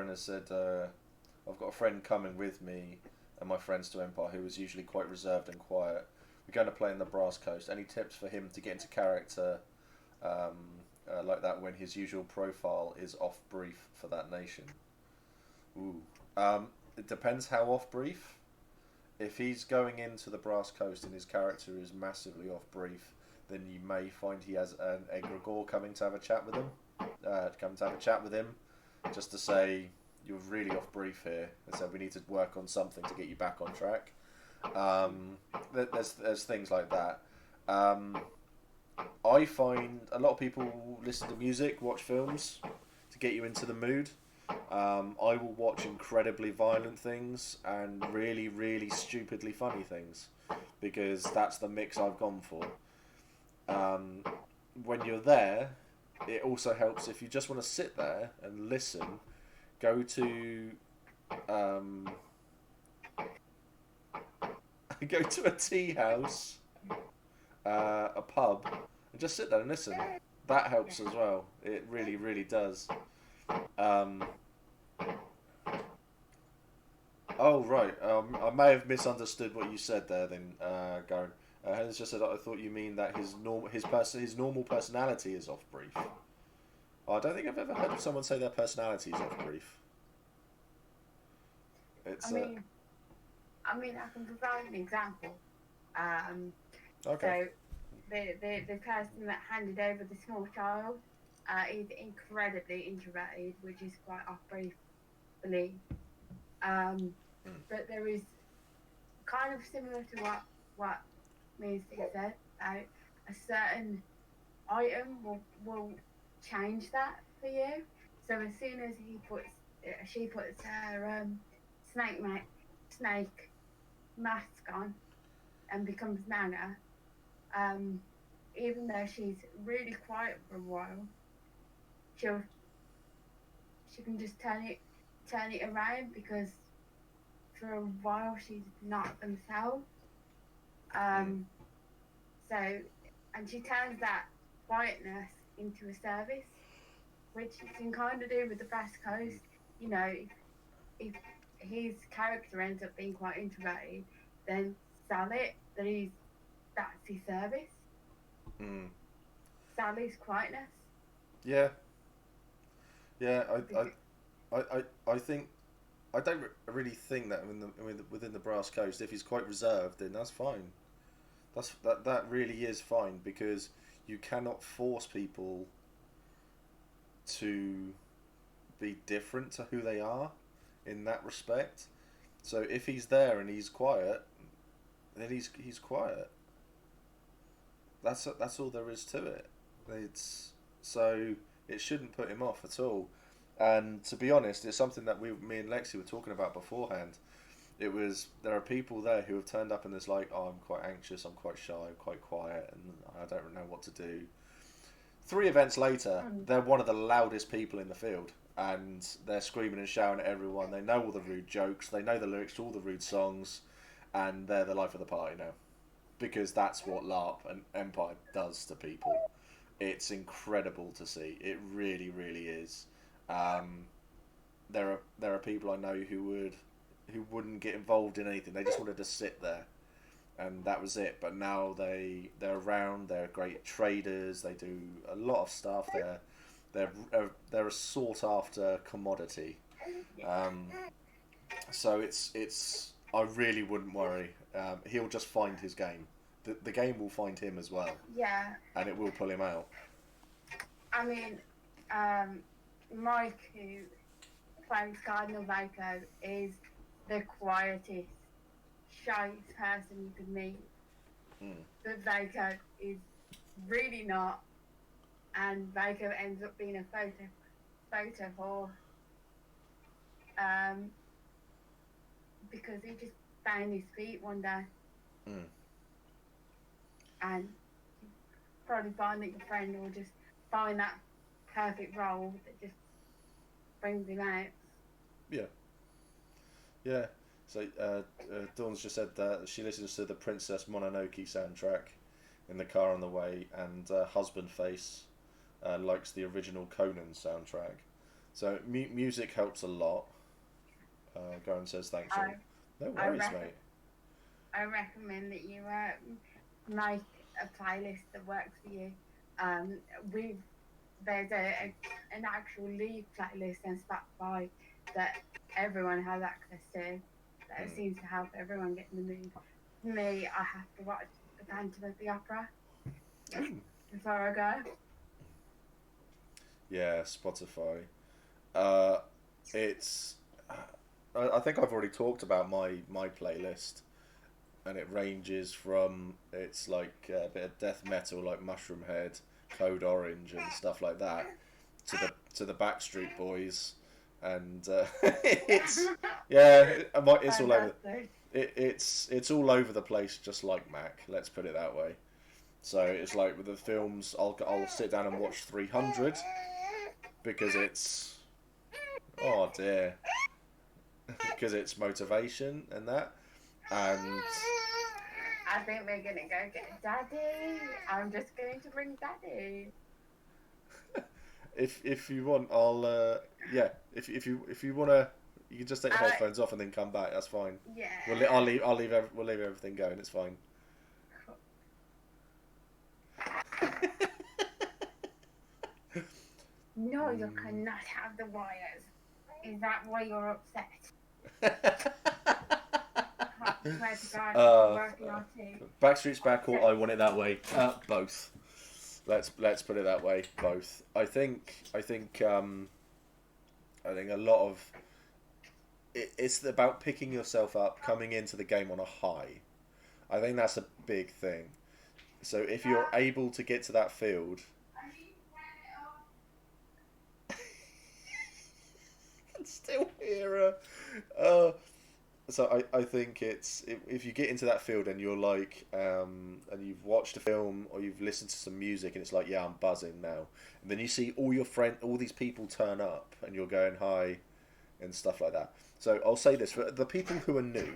has said, I've got a friend coming with me and my friends to Empire who is usually quite reserved and quiet. We're going to play in the Brass Coast. Any tips for him to get into character like that when his usual profile is off brief for that nation? Ooh. It depends how off brief. If he's going into the Brass Coast and his character is massively off brief, then you may find he has an egregore coming to have a chat with him. Just to say, you're really off brief here, and so we need to work on something to get you back on track. There's things like that. I find a lot of people listen to music, watch films to get you into the mood. I will watch incredibly violent things and really, really stupidly funny things because that's the mix I've gone for. When you're there, it also helps if you just want to sit there and listen. Go to go to a tea house, a pub, and just sit there and listen. That helps as well. It really, really does. Oh right. I may have misunderstood what you said there. Then, Garen. Helen's just said I thought you mean that his normal personality is off brief. I don't think I've ever heard of someone say their personality is off brief. It's. I mean, I can provide an example. Okay. So, the person that handed over the small child is incredibly introverted, which is quite off brief, believe. But there is kind of similar to what me and Steve said. A certain item will change that for you. So as soon as she puts her snake mask on and becomes Nana, even though she's really quiet for a while, she can just turn it around because for a while she's not themselves. So, and she turns that quietness into a service, which you can kind of do with the Brass Coast. You know, if his character ends up being quite introverted, then sell it that's his service. Sell his quietness. Yeah. Yeah, I think I don't really think that within the Brass Coast, if he's quite reserved, then that's fine. That really is fine because you cannot force people to be different to who they are in that respect. So if he's there and he's quiet, then he's quiet. That's all there is to it. So it shouldn't put him off at all. And to be honest, it's something that me and Lexie were talking about beforehand. There are people there who have turned up and there's like, oh, I'm quite anxious, I'm quite shy, I'm quite quiet, and I don't know what to do. 3 events later, they're one of the loudest people in the field, and they're screaming and shouting at everyone. They know all the rude jokes, they know the lyrics to all the rude songs, and they're the life of the party now. Because that's what LARP and Empire does to people. It's incredible to see. It really, really is. There are people I know who wouldn't get involved in anything. They just wanted to sit there, and that was it. But now they're around. They're great traders. They do a lot of stuff. They're a sought after commodity. So it's I really wouldn't worry. He'll just find his game. The game will find him as well. Yeah. And it will pull him out. I mean, Mike, who Frank's Cardinal Vaco is the quietest, shyest person you could meet. But Vaco is really not, and Vaco ends up being a photo whore. Because he just found his feet one day. And you probably find that your friend will just find that perfect role that just brings him out. Yeah. So Dawn's just said that she listens to the Princess Mononoke soundtrack in the car on the way, and Husband Face likes the original Conan soundtrack. So music helps a lot. Garen says thanks. No worries, mate. I recommend that you make a playlist that works for you. There's an actual Leave playlist on Spotify that everyone has access to. That seems to help everyone get in the mood. Me, I have to watch the Phantom of the Opera before I go. Yeah, Spotify. It's. I think I've already talked about my playlist, and it ranges from it's like a bit of death metal like Mushroom Head, Code Orange, and stuff like that, to the Backstreet Boys, and it's it's all over. It's all over the place, just like Mac. Let's put it that way. So it's like with the films, I'll sit down and watch 300 because it's because it's motivation and that, and I think we're gonna go get Daddy. I'm just going to bring Daddy. if you want, I'll if you wanna, you can just take the headphones off and then come back. That's fine. Yeah. We'll leave everything going. It's fine. No, you cannot have the wires. Is that why you're upset? Backstreet's back, or I want it that way. Both. Let's put it that way. Both. I think a lot of it's about picking yourself up, coming into the game on a high. I think that's a big thing. So if you're able to get to that field. Still hear her. So I think it's if you get into that field and you're like and you've watched a film or you've listened to some music and it's like, yeah, I'm buzzing now, and then you see all these people turn up and you're going hi and stuff like that. So I'll say this for the people who are new,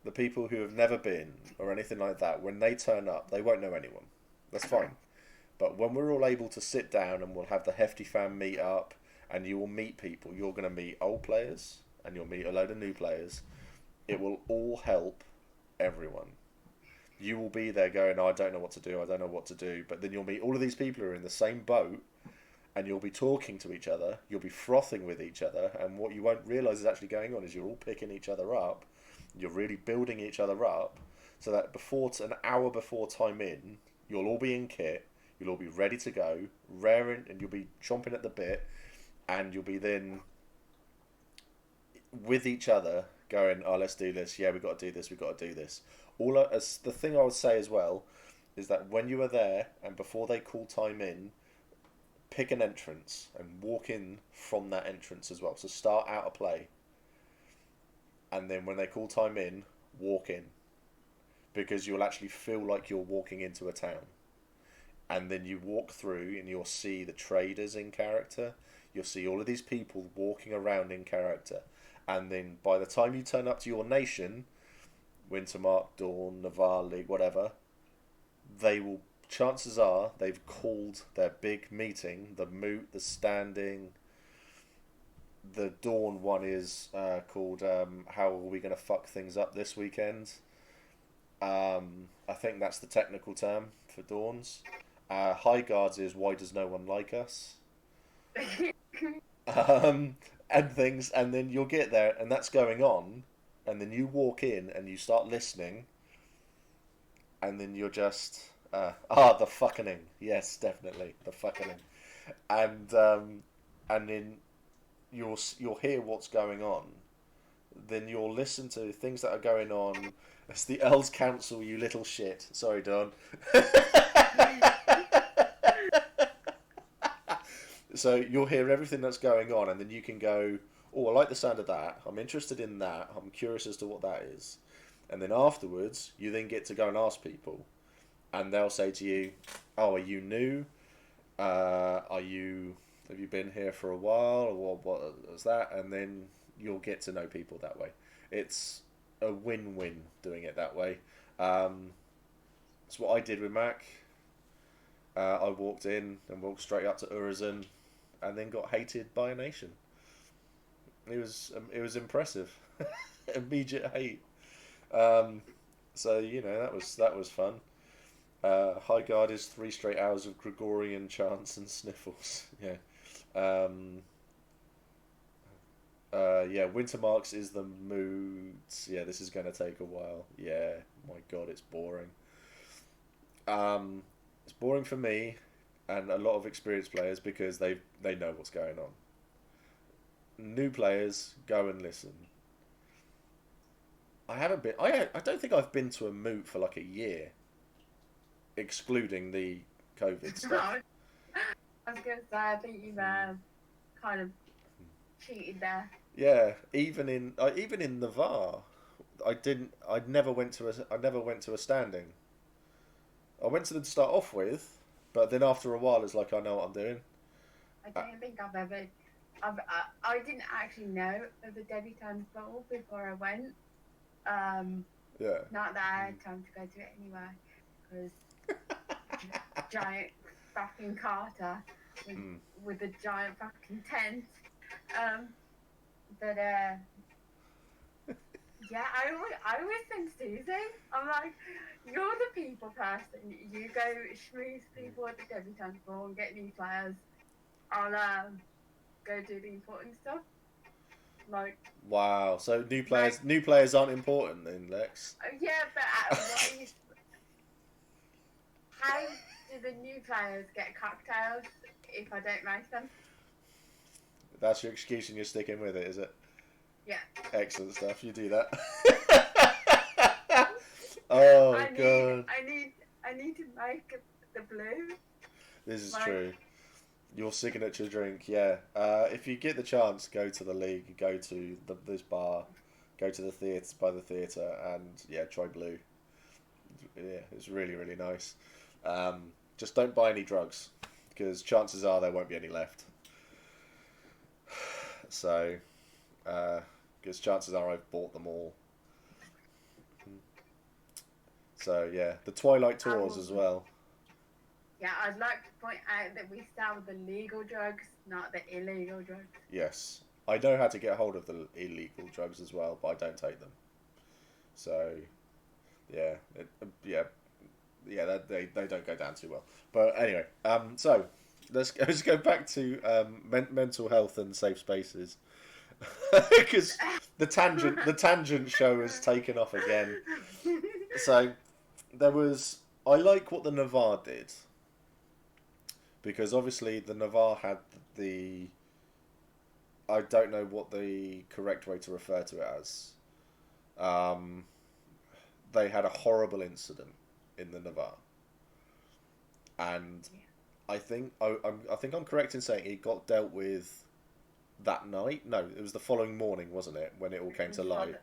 the people who have never been or anything like that, when they turn up they won't know anyone. That's fine. But when we're all able to sit down and we'll have the Hefty Fan meet up, and you will meet people. You're going to meet old players, and you'll meet a load of new players. It will all help everyone. You will be there going, I don't know what to do, but then you'll meet all of these people who are in the same boat, and you'll be talking to each other, you'll be frothing with each other, and what you won't realise is actually going on is you're all picking each other up, you're really building each other up, so that an hour before time in, you'll all be in kit, you'll all be ready to go, raring, and you'll be chomping at the bit, and you'll be then with each other going, oh, let's do this. Yeah, we've got to do this. The thing I would say as well is that when you are there and before they call time in, pick an entrance and walk in from that entrance as well. So start out a play. And then when they call time in, walk in. Because you'll actually feel like you're walking into a town. And then you walk through and you'll see the traders in character. You'll see all of these people walking around in character. And then by the time you turn up to your nation, Wintermark, Dawn, Navarre League, whatever, chances are they've called their big meeting, the moot, the standing. The Dawn one is called How Are We Going to Fuck Things Up This Weekend? I think that's the technical term for Dawns. High Guards is Why Does No One Like Us? And things, and then you'll get there and that's going on, and then you walk in and you start listening, and then you're just the fucking-ing. Yes, definitely the fucking-ing. And then you'll hear what's going on, then you'll listen to things that are going on. It's the Earls Council, you little shit. Sorry, Don. So you'll hear everything that's going on, and then you can go, oh, I like the sound of that. I'm interested in that. I'm curious as to what that is. And then afterwards, you then get to go and ask people, and they'll say to you, oh, are you new? Have you been here for a while, or what was that? And then you'll get to know people that way. It's a win-win doing it that way. It's what I did with Mac. I walked in and walked straight up to Urizen, and then got hated by a nation. It was impressive. Immediate hate. So that was fun. High Guard is 3 straight hours of Gregorian chants and sniffles. Yeah. Winter Marks is the moods. Yeah, this is going to take a while. Yeah, my God, it's boring. It's boring for me and a lot of experienced players because they know what's going on. New players, go and listen. I don't think I've been to a moot for like a year, excluding the COVID stuff. I was going to say, I think you've kind of cheated there. Yeah, even in Navarre, I never went to a standing. I went to them to start off with, but then after a while, it's like I know what I'm doing. I don't think I've ever. I didn't actually know of the Debutante's Ball before I went. Yeah. Not that I had time to go to it anyway, because giant fucking Carter with a giant fucking tent. Yeah, I always think Susie. I'm like, you're the people person. You go schmooze people at the Debutante's Ball and get new players. I'll go do the important stuff. Like, wow, so new players aren't important then, Lex. Yeah, but how do the new players get cocktails if I don't make them? That's your excuse and you're sticking with it, is it? Yeah. Excellent stuff. You do that. Oh God. I need to make the blue. This is true. Your signature drink, yeah. If you get the chance, go to the league, go to this bar, go to the theatre by the theatre, and yeah, try blue. Yeah, it's really, really nice. Just don't buy any drugs, because chances are there won't be any left. So, because chances are I've bought them all. So yeah, the Twilight Tours as well. Yeah, I'd like to point out that we sell the legal drugs, not the illegal drugs. Yes, I know how to get hold of the illegal drugs as well, but I don't take them. So, yeah, they don't go down too well. But anyway, so let's go back to mental health and safe spaces, because the tangent show has taken off again. So I like what the Navarre did. Because obviously the Navarre had I don't know what the correct way to refer to it as. They had a horrible incident in the Navarre, and I think I'm correct in saying it got dealt with that night. No, it was the following morning, wasn't it, when it all came to light?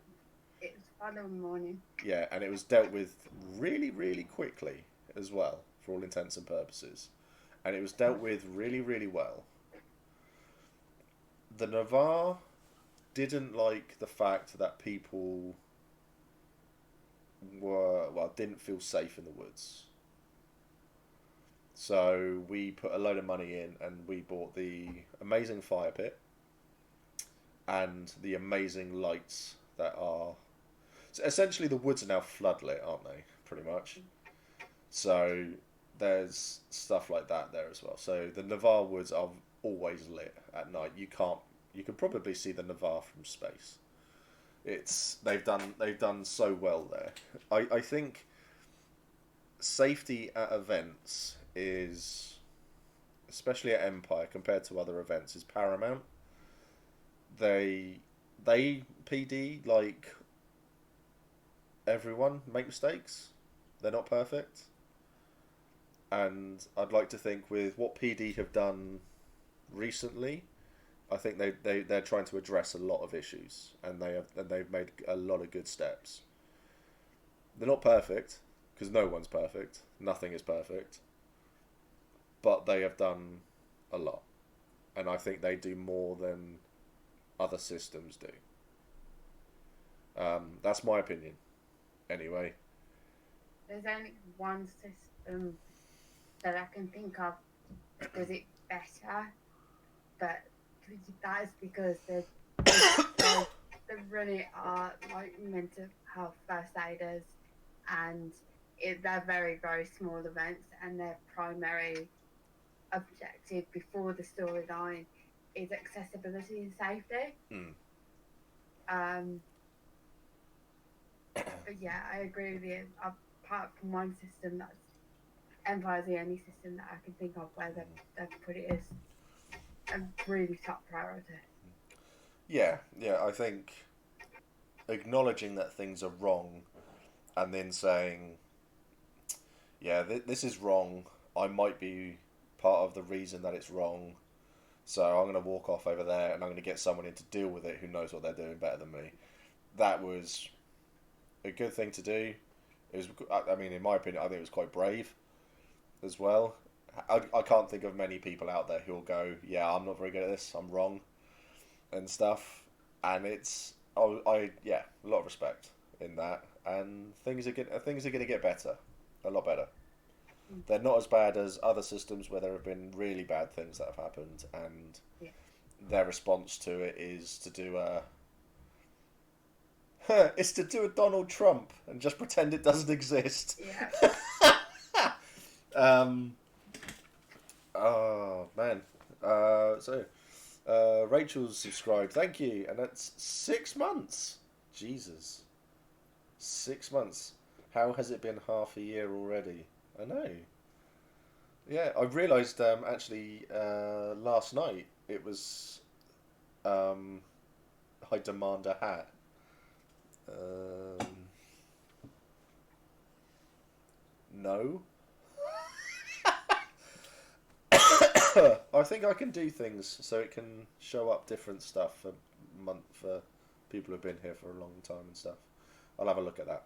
It was the following morning. Yeah, and it was dealt with really, really quickly as well, for all intents and purposes. And it was dealt with really, really well. The Navarre didn't like the fact that people didn't feel safe in the woods. So we put a load of money in and we bought the amazing fire pit and the amazing lights that are... So essentially the woods are now floodlit, aren't they? Pretty much. So... there's stuff like that there as well. So the Navarre woods are always lit at night. You can probably see the Navarre from space. They've done so well there. I think safety at events is, especially at Empire compared to other events, is paramount. they PD like everyone make mistakes. They're not perfect, and I'd like to think with what PD have done recently, I think they're trying to address a lot of issues, and they've made a lot of good steps. They're not perfect because no one's perfect. Nothing is perfect, but they have done a lot, and I think they do more than other systems do. That's my opinion, anyway. There's only one system that I can think of that does it better, but that is because they really are like mental health first aiders, and they're very, very small events, and their primary objective before the storyline is accessibility and safety. But yeah, I agree with you. Apart from one system, that's Empire's the only system that I can think of where they've put it as a really top priority. Yeah, I think acknowledging that things are wrong and then saying, yeah, this is wrong. I might be part of the reason that it's wrong. So I'm going to walk off over there and I'm going to get someone in to deal with it who knows what they're doing better than me. That was a good thing to do. It was, I mean, in my opinion, I think it was quite brave as well. I can't think of many people out there who'll go, yeah, I'm not very good at this, I'm wrong, and stuff. And it's, a lot of respect in that. And things are going to get better, a lot better. They're not as bad as other systems where there have been really bad things that have happened, and their response to it is to do it's to do a Donald Trump and just pretend it doesn't exist. Yeah. Oh man. Rachel's subscribed. Thank you, and that's 6 months. Jesus, 6 months. How has it been half a year already? I know. Yeah, I realised actually last night it was I demand a hat. No. I think I can do things so it can show up different stuff for people who've been here for a long time and stuff. I'll have a look at that.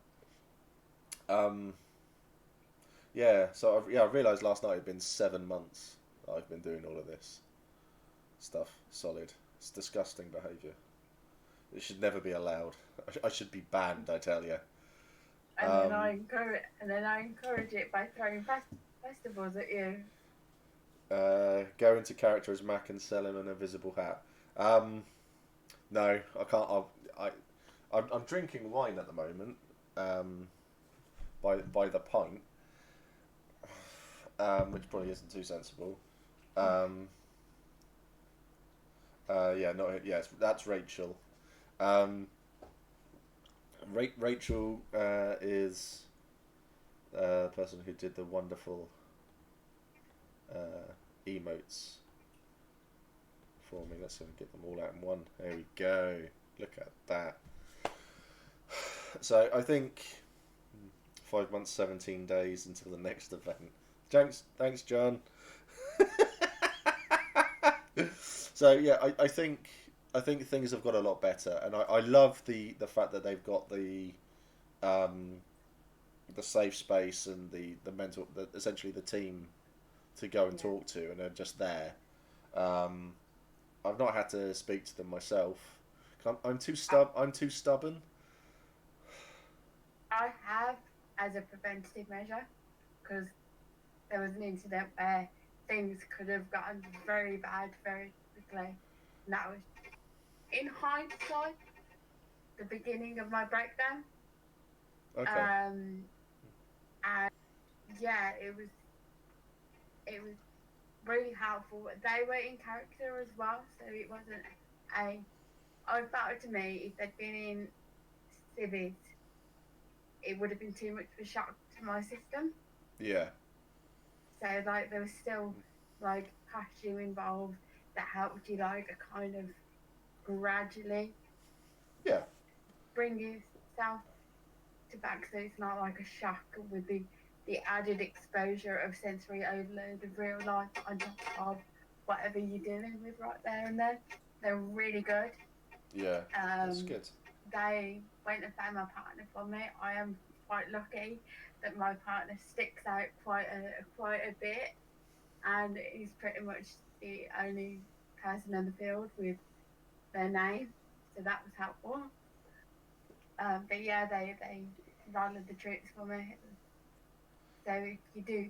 So I realised last night it'd been 7 months that I've been doing all of this stuff. Solid. It's disgusting behaviour. It should never be allowed. I should be banned, I tell you. And then I encourage it by throwing festivals at you. Go into character as Mac and sell him an invisible hat. No, I can't. I'm drinking wine at the moment. By the pint, which probably isn't too sensible. That's Rachel. Rachel is the person who did the wonderful emotes for me. Let's get them all out in one. There we go. Look at that. So I think 5 months, 17 days until the next event. Thanks, John. So yeah, I think things have got a lot better, and I love the fact that they've got the safe space and the mental, essentially the team to go and talk to, and they're just there. I've not had to speak to them myself. I'm too stubborn. I have, as a preventative measure, because there was an incident where things could have gotten very bad very quickly. And that was, in hindsight, the beginning of my breakdown. Okay. And yeah, it was really helpful. They were in character as well, so it wasn't I felt to me, if they'd been in Civies, it would have been too much of a shock to my system. Yeah. So like there was still like costume involved that helped you like a kind of gradually Yeah. bring yourself to back so it's not like a shock with the added exposure of sensory overload of real life on top of whatever you're dealing with right there and then. They're really good. Yeah. That's good. They went and found my partner for me. I am quite lucky that my partner sticks out quite a bit, and he's pretty much the only person in the field with their name, so that was helpful. But yeah, they rallied the troops for me. So if you do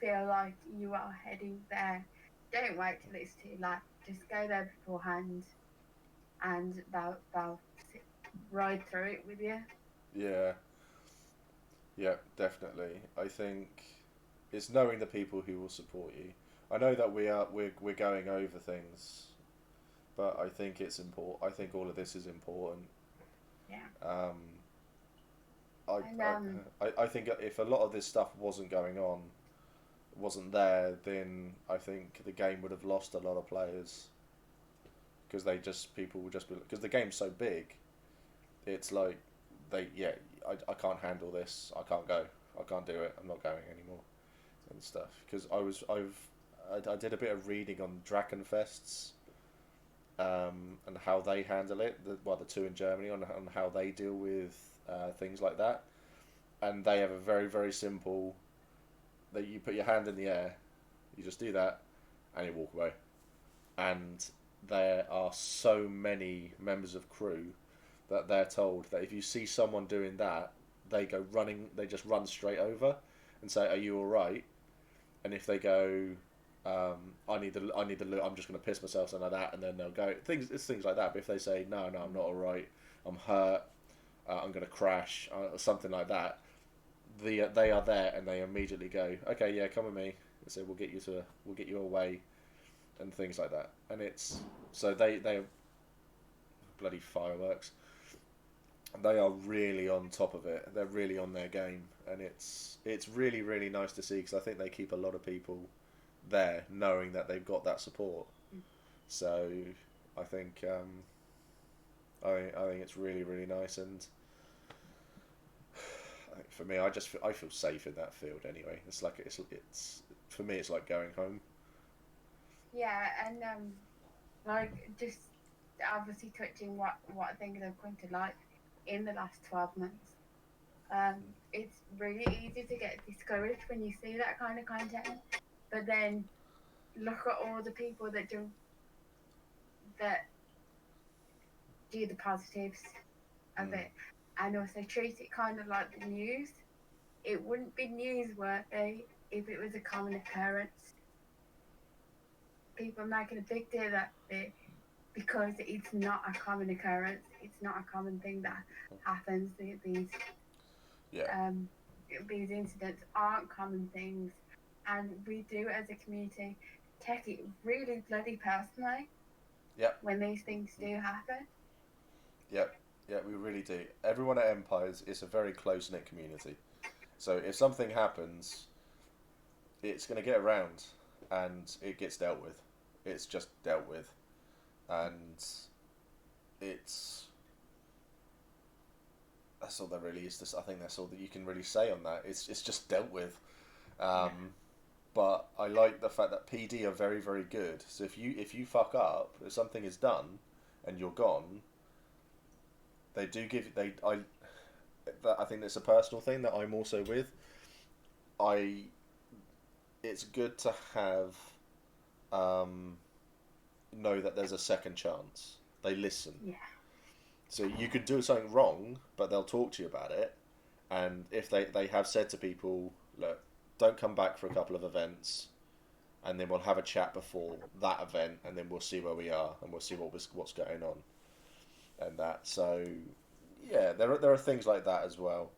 feel like you are heading there, don't wait till it's too late. Just go there beforehand, and they'll ride through it with you. Yeah. Yeah, definitely. I think it's knowing the people who will support you. I know that we're going over things, but I think it's important. I think all of this is important. Yeah. I think if a lot of this stuff wasn't going on, wasn't there, then I think the game would have lost a lot of players because people would just be, because the game's so big. It's like I can't handle this. I can't go. I can't do it. I'm not going anymore and stuff. Because I did a bit of reading on Drachenfests, and how they handle it. The two in Germany on how they deal with things like that, and they have a very very simple. That you put your hand in the air, you just do that, and you walk away. And there are so many members of crew that they're told that if you see someone doing that, they go running. They just run straight over and say, "Are you all right?" And if they go, "I need the loot. I'm just going to piss myself," something like that, and then they'll go. It's things like that. But if they say, "No, I'm not all right. I'm hurt. I'm going to crash," or something like that, they are there and they immediately go, "Okay, yeah, come with me." And so we'll get you away, and things like that. And it's so they bloody fireworks. They are really on top of it. They're really on their game, and it's really really nice to see because I think they keep a lot of people there, knowing that they've got that support. So I think I think it's really really nice, and for me, I feel safe in that field anyway. It's like it's for me, it's like going home. Yeah, and like just obviously touching what things have come to light in the last 12 months. It's really easy to get discouraged when you see that kind of content, but then look at all the people that do the positives of it, and also treat it kind of like the news. It wouldn't be newsworthy if it was a common occurrence. People making a big deal of it because it's not a common occurrence. It's not a common thing that happens. These incidents aren't common things, and we do as a community take it really bloody personally. Yep. When these things do happen. Yep. Yeah, we really do. Everyone at Empires is a very close knit community. So if something happens, it's going to get around, and it gets dealt with. It's just dealt with, and that's all there really is. I think that's all that you can really say on that. It's just dealt with. But I like the fact that PD are very very good. So if you fuck up, if something is done, and you're gone, they do give I think it's a personal thing that I'm also with. It's good to have know that there's a second chance. They listen. Yeah. So you could do something wrong, but they'll talk to you about it. And if they have said to people, look, don't come back for a couple of events, and then we'll have a chat before that event, and then we'll see where we are, and we'll see what's going on, and that. So yeah, there are things like that as well.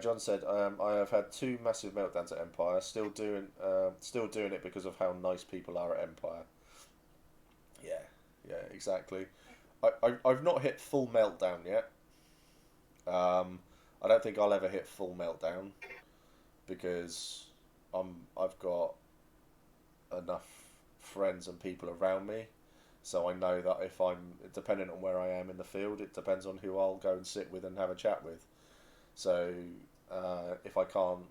John said, I have had 2 massive meltdowns at Empire. Still doing it because of how nice people are at Empire. Yeah, exactly. I've not hit full meltdown yet. I don't think I'll ever hit full meltdown because I've got enough friends and people around me So I know that if I'm dependent on where I am in the field, it depends on who I'll go and sit with and have a chat with. So if I can't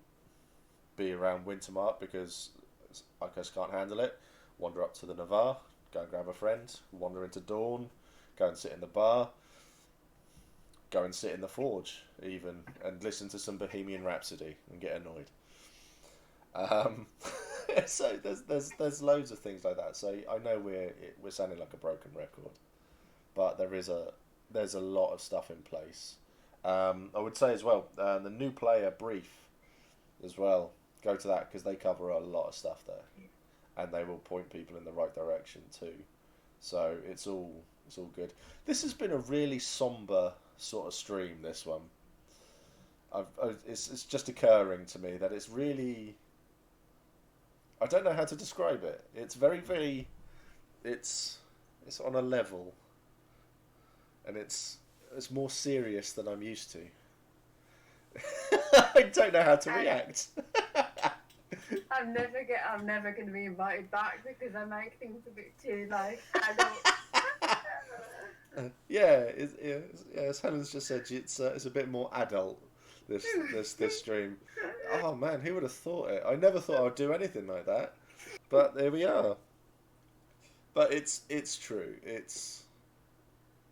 be around Wintermark because I just can't handle it, wander up to the Navarre, go and grab a friend, wander into Dawn, go and sit in the bar, go and sit in the Forge even, and listen to some Bohemian Rhapsody and get annoyed. So there's loads of things like that. So I know we're sounding like a broken record, but there's a lot of stuff in place. I would say as well, the new player brief as well. Go to that because they cover a lot of stuff there, and they will point people in the right direction too. So it's all good. This has been a really somber sort of stream. This one, it's just occurring to me that it's really. I don't know how to describe it. It's very. It's on a level, and it's more serious than I'm used to. I don't know how to react. I'm never going to be invited back because I make things a bit too like adult. As Helen's just said, it's a bit more adult. This stream. Oh man, who would have thought it? I never thought I would do anything like that, but there we are. But it's true. It's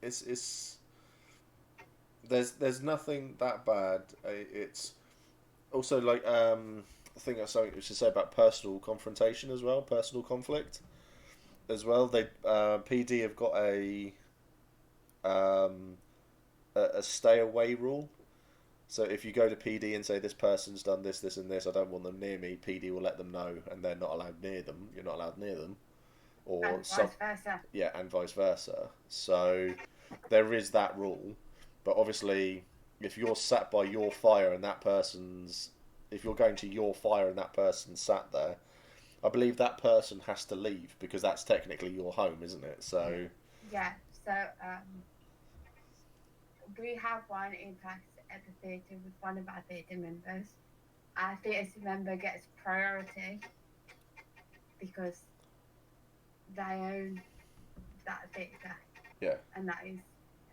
there's nothing that bad. It's also like I think that's something we should say about personal confrontation as well, personal conflict as well. They PD have got a stay away rule. So if you go to PD and say this person's done this, this, and this, I don't want them near me, PD will let them know, and they're not allowed near them. You're not allowed near them, or and vice versa. Yeah, and vice versa. So there is that rule, but obviously, if you're sat by your fire and if you're going to your fire and that person sat there, I believe that person has to leave because that's technically your home, isn't it? So yeah. So we have one in place at the theatre with one of our theatre members. Our theatre member gets priority because they own that theatre. Yeah. And that is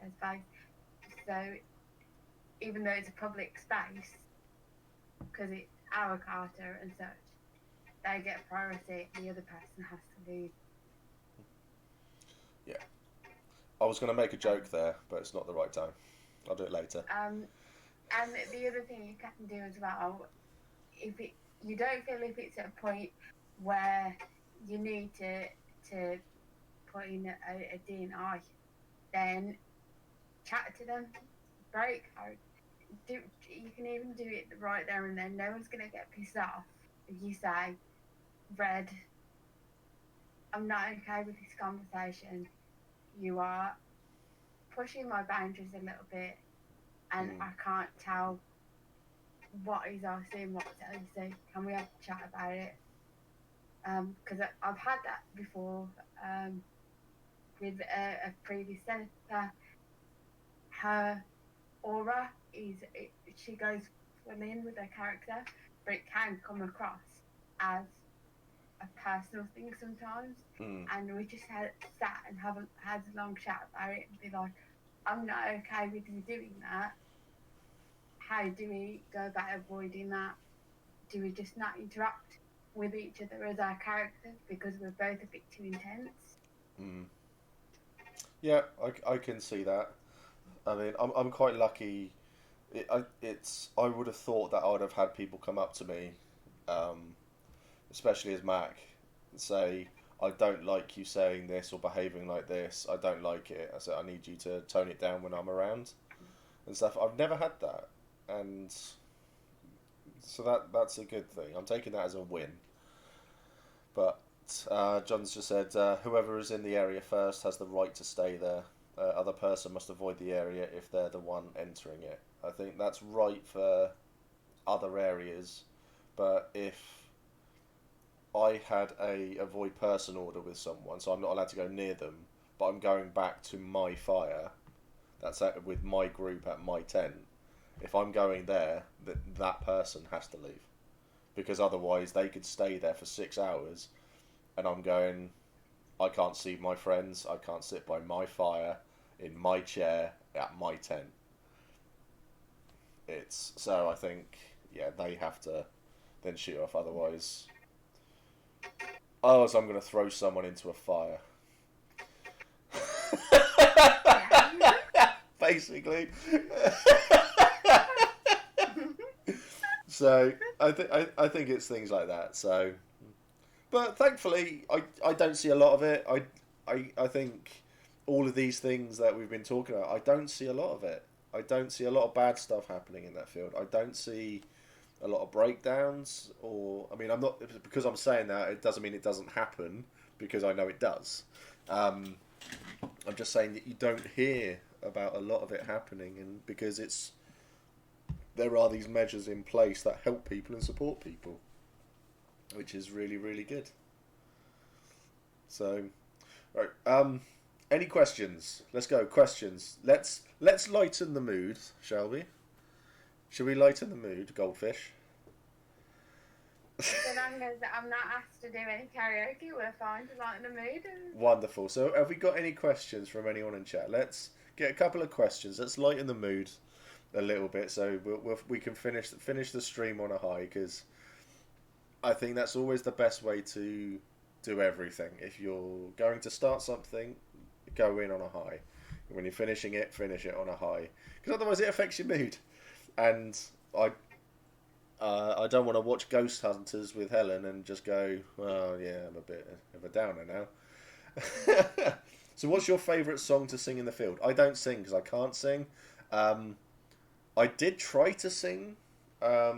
a space. So even though it's a public space, because it's our Carter and such, they get priority. The other person has to leave. Yeah. I was going to make a joke there, but it's not the right time. I'll do it later. And the other thing you can do as well, you don't feel if it's at a point where you need to put in a DNI, then chat to them, break out. You can even do it right there and then. No one's going to get pissed off if you say, Red, I'm not okay with this conversation. You are pushing my boundaries a little bit, and I can't tell what is RC and what's LC. Can we have a chat about it? Because I've had that before with a previous senator. Her aura she goes full in with her character, but it can come across as a personal thing sometimes. And we just sat and had a long chat about it and be like, I'm not okay with you doing that. How do we go about avoiding that? Do we just not interact with each other as our characters because we're both a bit too intense? Yeah, I can see that. I mean, I'm quite lucky. I would have thought that I would have had people come up to me, especially as Mac, and say, I don't like you saying this or behaving like this. I don't like it. I said, I need you to tone it down when I'm around and stuff. I've never had that. And so that's a good thing. I'm taking that as a win. But John's just said, whoever is in the area first has the right to stay there. Other person must avoid the area if they're the one entering it. I think that's right for other areas, but if I had a avoid person order with someone, so I'm not allowed to go near them, but I'm going back to my fire, that's with my group at my tent, if I'm going there, that person has to leave. Because otherwise they could stay there for 6 hours, and I'm going, I can't see my friends. I can't sit by my fire in my chair at my tent. It's so I think they have to then shoot off. Otherwise, so I'm going to throw someone into a fire. Basically. So I think it's things like that. So, but thankfully I don't see a lot of it. I think all of these things that we've been talking about, I don't see a lot of it. I don't see a lot of bad stuff happening in that field. I don't see a lot of breakdowns, or I mean, I'm not, because I'm saying that it doesn't mean it doesn't happen, because I know it does. I'm just saying that you don't hear about a lot of it happening, and because there are these measures in place that help people and support people, which is really, really good. So, right, any questions? Let's go, questions. Let's lighten the mood, shall we? Shall we lighten the mood, Goldfish? So long as I'm not asked to do any karaoke, we're fine to lighten the mood. Wonderful. So have we got any questions from anyone in chat? Let's get a couple of questions. Let's lighten the mood a little bit, so we can finish the stream on a high, because I think that's always the best way to do everything. If you're going to start something, go in on a high. When you're finishing it, finish it on a high, because otherwise it affects your mood. And I don't want to watch Ghost Hunters with Helen and just go, well, yeah, I'm a bit of a downer now. So what's your favourite song to sing in the field? I don't sing because I can't sing. I did try to sing. I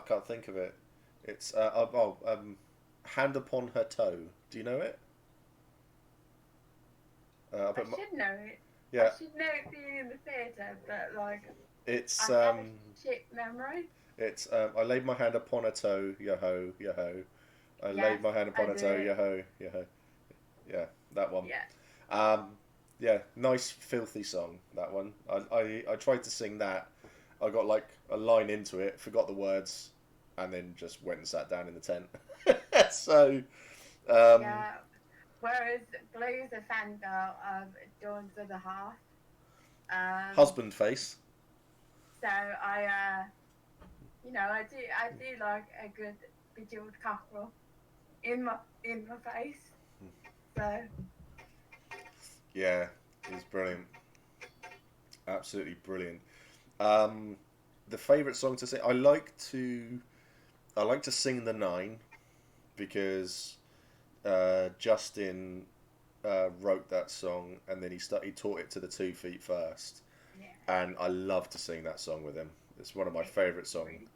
can't think of it. It's Hand Upon Her Toe. Do you know it? I should know it. Yeah. I should know it being in the theatre, but like it's I have a shit memory. It's I laid my hand upon a toe, yo-ho, yo-ho. I laid my hand upon a toe, yo-ho, yo-ho. Yeah, that one. Yeah. Yeah, nice filthy song, that one. I tried to sing that. I got like a line into it, forgot the words, and then just went and sat down in the tent. So yeah. Whereas Blue's a fangirl of Dawn's Other Half. Husband face. So I do like a good bejeweled cockerel in my face. So yeah, it's brilliant. Absolutely brilliant. The favourite song to sing, I like to sing the 9, because Justin wrote that song, and then he taught it to the 2 feet first, and I love to sing that song with him. It's one of my favourite songs.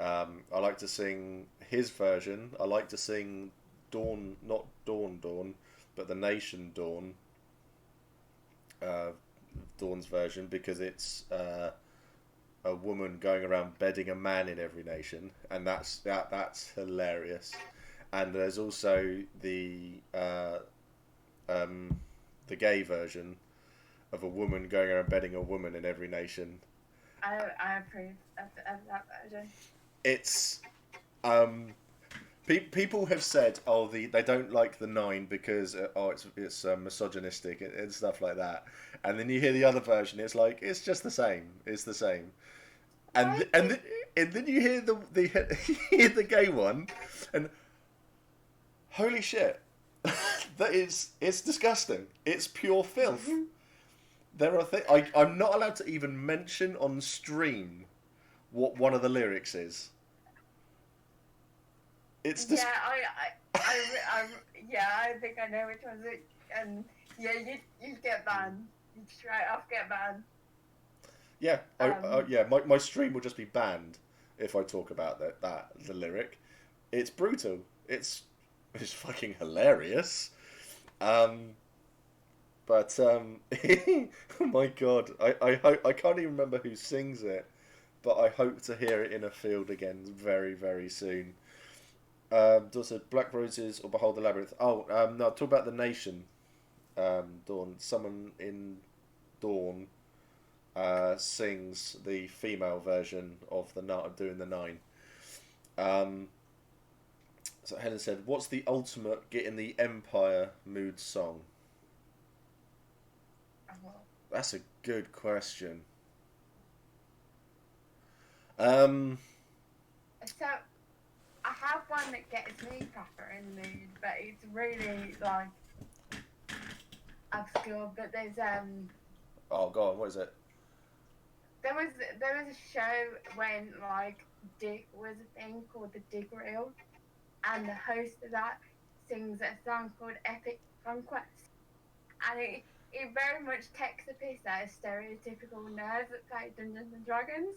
I like to sing his version. I like to sing Dawn, not Dawn, but the Nation Dawn. Dawn's version, because it's a woman going around bedding a man in every nation, and that's hilarious. And there's also the gay version of a woman going around bedding a woman in every nation. I approve of that version. It's people have said, they don't like the 9 because it's misogynistic and stuff like that. And then you hear the other version, it's like it's just the same. It's the same. And then you hear the gay one, and holy shit, it's disgusting. It's pure filth. There are I'm not allowed to even mention on stream what one of the lyrics is. It's just I think I know which one's it, and you get banned. You straight off get banned. Yeah, my stream will just be banned if I talk about the lyric. It's brutal. It's fucking hilarious. But oh my god, I can't even remember who sings it, but I hope to hear it in a field again very, very soon. Also, Black Roses or Behold the Labyrinth. No, talk about the Nation. Dawn. Someone in Dawn sings the female version of doing the 9. So Helen said, "What's the ultimate get in the Empire mood song?" That's a good question. So I have one that gets me proper in the mood, but it's really like obscure. But there's Oh, go on. What is it? there was a show when like Dig was a thing called the Dig Reel, and the host of that sings a song called Epic Conquest, and it very much takes the piss out of stereotypical nerds that play Dungeons and Dragons,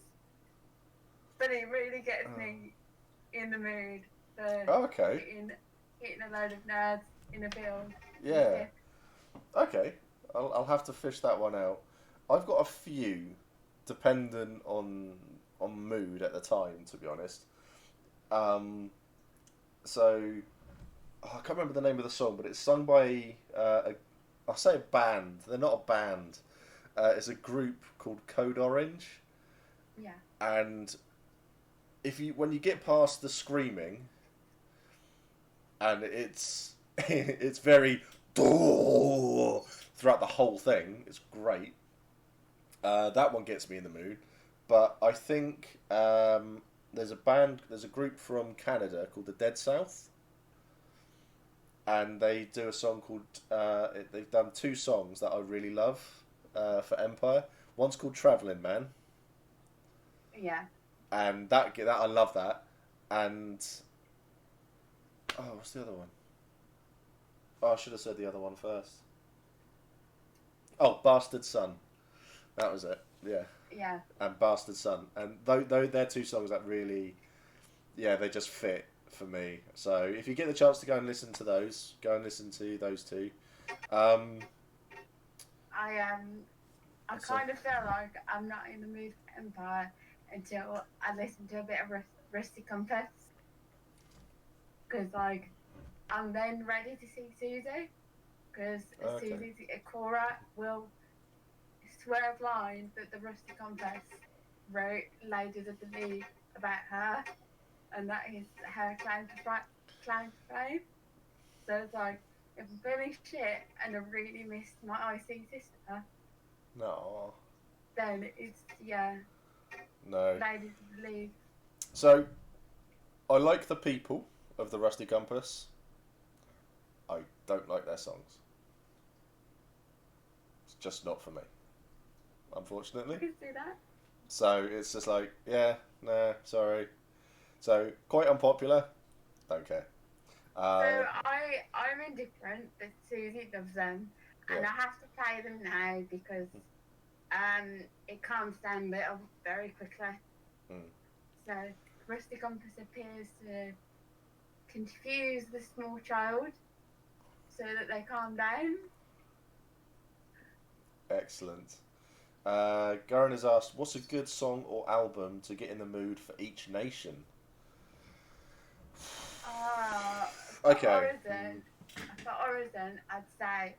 but it really gets me in the mood for Okay. hitting a load of nerds in a field. Yeah. Okay. I'll have to fish that one out. I've got a few, dependent on mood at the time, to be honest. So I can't remember the name of the song, but it's sung by I'll say a band. They're not a band. It's a group called Code Orange. Yeah. And when you get past the screaming, and it's it's very throughout the whole thing. It's great. That one gets me in the mood. But I think there's a group from Canada called the Dead South, and they do a song called. They've done two songs that I really love for Empire. One's called Traveling Man. Yeah. And that I love that, and what's the other one? Oh, I should have said the other one first. Oh, Bastard Son. That was it. Yeah. Yeah. And Bastard Son, and though they're two songs that really, yeah, they just fit for me. So if you get the chance to go and listen to those, go and listen to those two. I kind of feel like I'm not in the mood for Empire until I listen to a bit of Rusty Compass, because like I'm then ready to see Susie, because Susie's Cora will swear blind that the Rusty Compass wrote Ladies of the League about her, and that is her claim to fame. So it's like, if I'm feeling shit and I really missed my IC sister, no, then it's no. Ladies of the League. So I like the people of the Rusty Compass. I don't like their songs. It's just not for me, unfortunately. I can see that. So it's just like, yeah, nah, sorry. So quite unpopular. Don't care. So I'm indifferent, but Susie loves them, and I have to play them now because it calms down little very quickly. So Rusty Compass appears to confuse the small child so that they calm down. Excellent. Garen has asked, what's a good song or album to get in the mood for each nation? For Origin, I'd say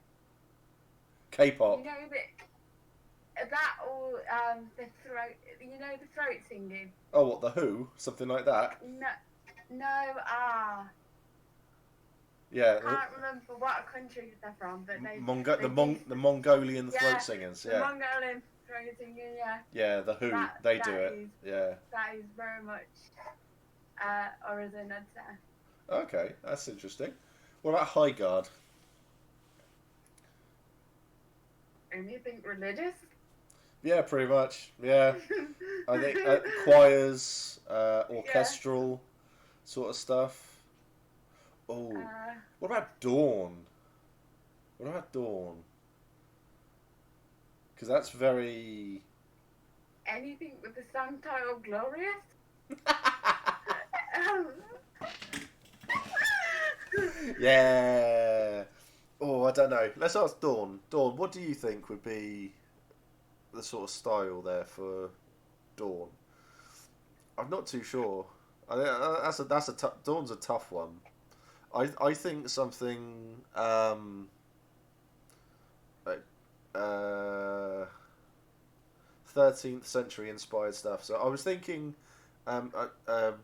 K-pop. You know that or the throat. You know the throat singing. Oh, what, the Who? Something like that. No. Yeah. I can't remember what country they're from, but the Mongolian throat singers. The Yeah. Mongolian throat singing. Yeah. Yeah, the Who. They do it. Yeah. That is very much Origin, I'd say. Okay, that's interesting. What about High Guard? Anything religious? Yeah, pretty much. Yeah. I think choirs, orchestral sort of stuff. Oh. What about Dawn? Because that's very... Anything with the song title Glorious? Yeah. Oh, I don't know. Let's ask Dawn. Dawn, what do you think would be the sort of style there for Dawn? I'm not too sure. Dawn's a tough one. I think something like 13th century inspired stuff. So I was thinking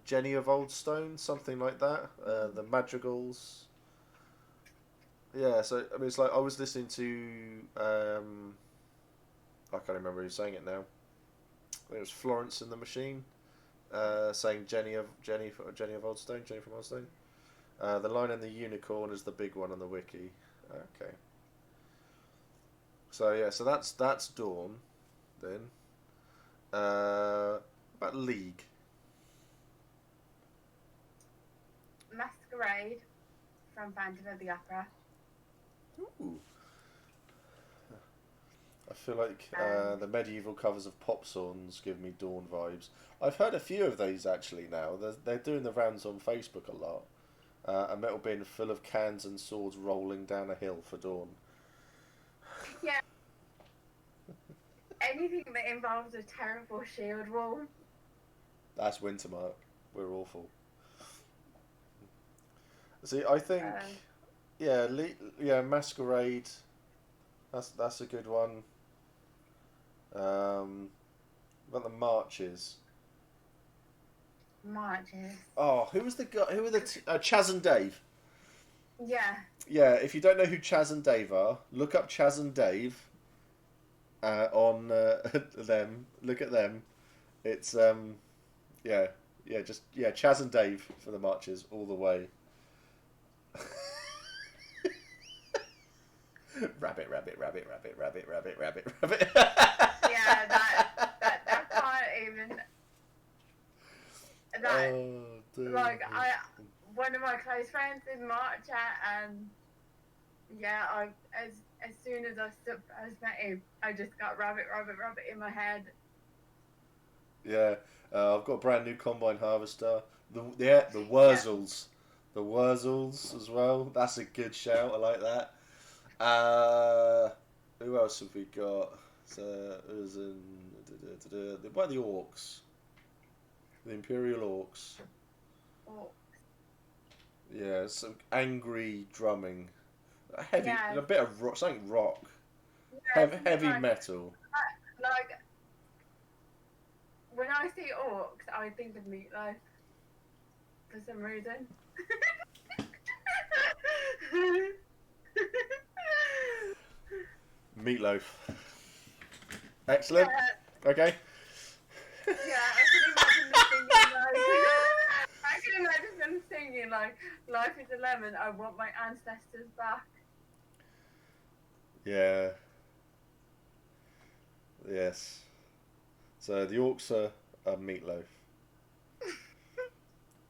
Jenny of Oldstone, something like that. The Madrigals. Yeah, so I mean, it's like I was listening to. I can't remember who's saying it now. I think it was Florence and the Machine, saying Jenny of Oldstone, Jenny from Oldstone. The Lion and the Unicorn is the big one on the wiki. Okay. So yeah, so that's Dawn, then. About League. Masquerade from Phantom of the Opera. Ooh. I feel like the medieval covers of pop songs give me Dawn vibes. I've heard a few of these actually now. They're doing the rounds on Facebook a lot. A metal bin full of cans and swords rolling down a hill for Dawn. Yeah. Anything that involves a terrible shield wall. That's Wintermark. We're awful. See, I think, Masquerade. That's a good one. About the marches. Marches. Oh, who was the guy? Who were the Chaz and Dave? Yeah. Yeah, if you don't know who Chaz and Dave are, look up Chaz and Dave. On them, look at them. It's Chaz and Dave for the marches all the way. Rabbit, rabbit, rabbit, rabbit, rabbit, rabbit, rabbit, rabbit. Yeah, that can't even. That one of my close friends in March, and as soon as I first met him, I just got rabbit, rabbit, rabbit in my head. Yeah, I've got a brand new combine harvester. The Wurzels, the Wurzels as well. That's a good shout. I like that. Who else have we got? It was by the Orcs, the Imperial Orcs. Yeah, some angry drumming, heavy, a bit of rock, something rock, heavy metal. Like when I see Orcs, I think of Meatloaf for some reason. Meatloaf. Excellent. Yeah. Okay. Yeah, I can imagine them singing like "Life is a lemon. I want my ancestors back." Yeah. Yes. So the Orcs are Meatloaf.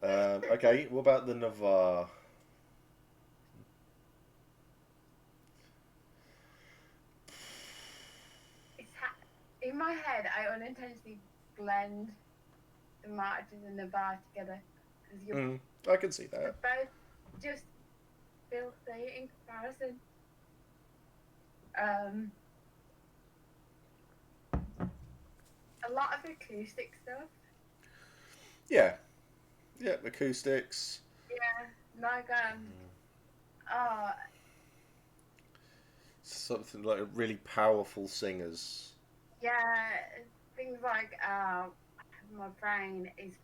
Okay, what about the Navarre? In my head, I unintentionally blend the marches and the bar together because I can see that. They're both just filthy in comparison. A lot of acoustic stuff. Yeah. Yeah, acoustics. Yeah, like something like really powerful singers. Yeah, things like my brain is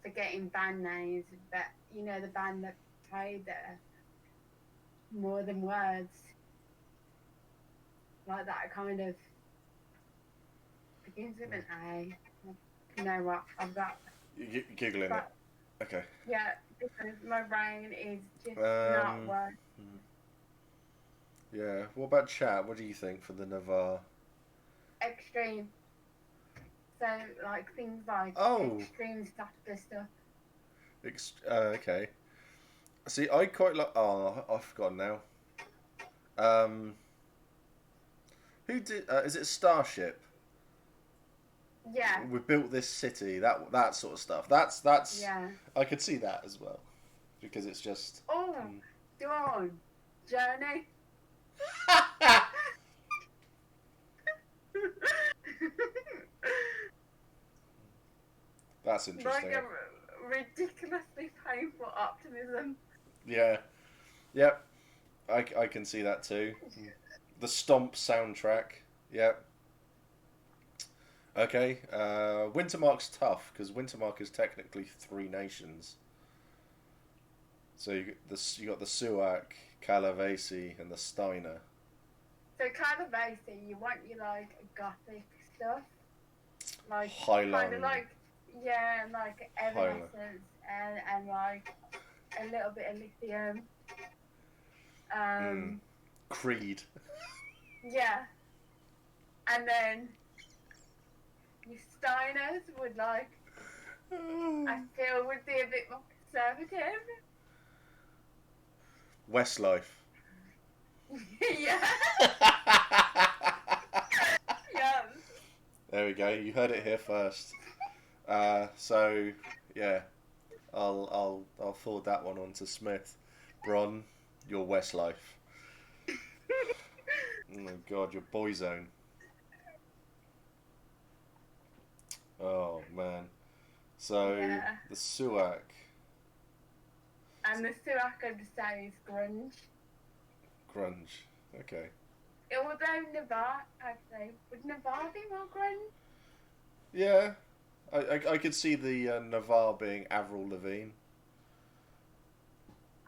forgetting band names, but you know the band that played there, More Than Words, like that kind of begins with an A. You know what? I've got. You're giggling it. Okay. Yeah, because my brain is just not working. Yeah. What about chat? What do you think for the Navarre? Extreme. So, like, things like extreme softer stuff. Okay. See, I quite like... Oh, I've forgotten now. Who did... is it Starship? Yeah. We built this city. That sort of stuff. That's... Yeah. I could see that as well. Because it's just... Oh, Dawn. Journey. That's interesting. Like a ridiculously painful optimism. Yeah. Yep. I can see that too. The Stomp soundtrack. Yep. Okay. Wintermark's tough because Wintermark is technically 3 nations. So you got the Suak, Calavesi, and the Steiner. So kind of basic, you want your like gothic stuff, like Highland. kind of like like Evanescence and like a little bit of Lithium. Creed. Yeah, and then your Steiners would like I feel would be a bit more conservative. Westlife. Yeah. Yeah. There we go. You heard it here first. So yeah, I'll forward that one on to Smith. Bron, your Westlife. Oh my God, your Boyzone. Oh man. So the Suak. And the Suak I'd say is grunge. Grunge. Okay. Although Navarre, I'd say, would Navarre be more grunge? Yeah. I could see the Navarre being Avril Lavigne.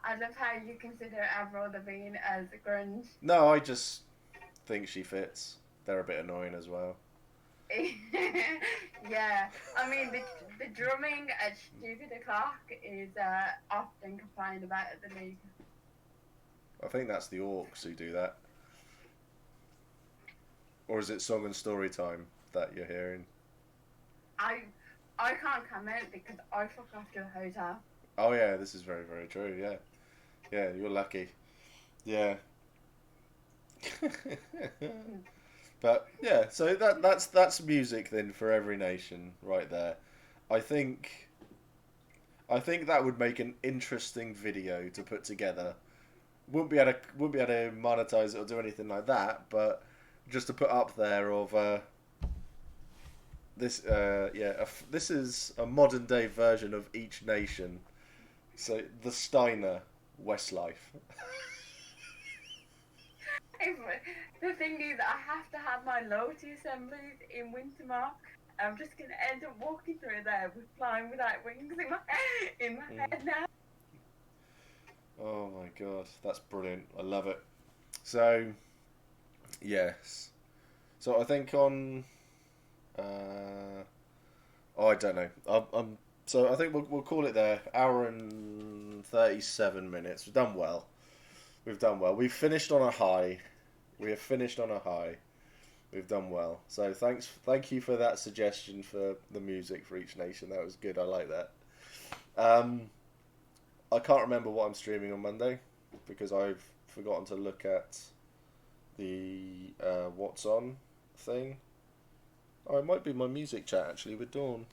I love how you consider Avril Lavigne as grunge. No, I just think she fits. They're a bit annoying as well. Yeah, I mean the drumming at Stupid O'Clock is often complained about at the league. I think that's the Orcs who do that. Or is it Song and Story Time that you're hearing? I can't comment because I fuck off to a hotel. Oh yeah, this is very, very true, yeah. Yeah, you're lucky. Yeah. But yeah, so that's music then for every nation right there. I think that would make an interesting video to put together. Wouldn't be able to monetize it or do anything like that, but just to put up there of this this is a modern day version of each nation. So the Steiner Westlife. The thing is, I have to have my loyalty assemblies in Wintermark. I'm just going to end up walking through there with flying without wings in my head now. Oh my God, that's brilliant. I love it. So, yes. So I think on... I don't know. So I think we'll call it there. Hour and 37 minutes. We've done well. We've finished on a high. We have finished on a high. We've done well. So thank you for that suggestion for the music for each nation. That was good. I like that. I can't remember what I'm streaming on Monday because I've forgotten to look at the what's on thing. Oh, it might be my music chat actually with Dawn.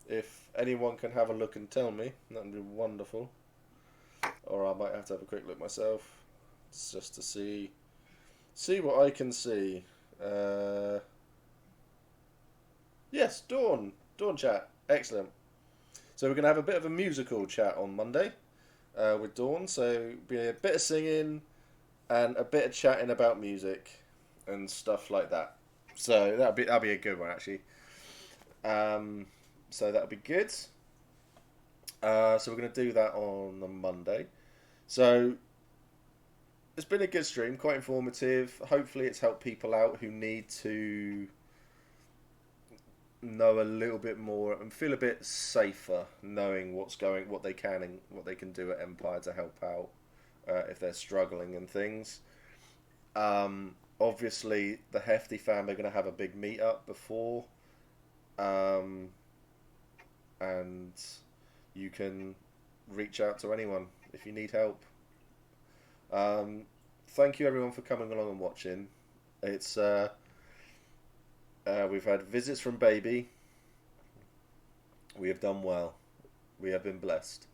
If anyone can have a look and tell me, that would be wonderful. Or I might have to have a quick look myself, just to see what I can see. Yes, Dawn chat, excellent. So we're gonna have a bit of a musical chat on Monday with Dawn. So be a bit of singing and a bit of chatting about music and stuff like that. So that'll be a good one actually. So that'll be good. So we're going to do that on the Monday. So it's been a good stream, quite informative. Hopefully it's helped people out who need to know a little bit more and feel a bit safer knowing what they can and what they can do at Empire to help out if they're struggling and things. Obviously the Hefty fam are going to have a big meet-up before. And you can reach out to anyone if you need help. Thank you everyone for coming along and watching. It's we've had visits from Baby. We have done well. We have been blessed.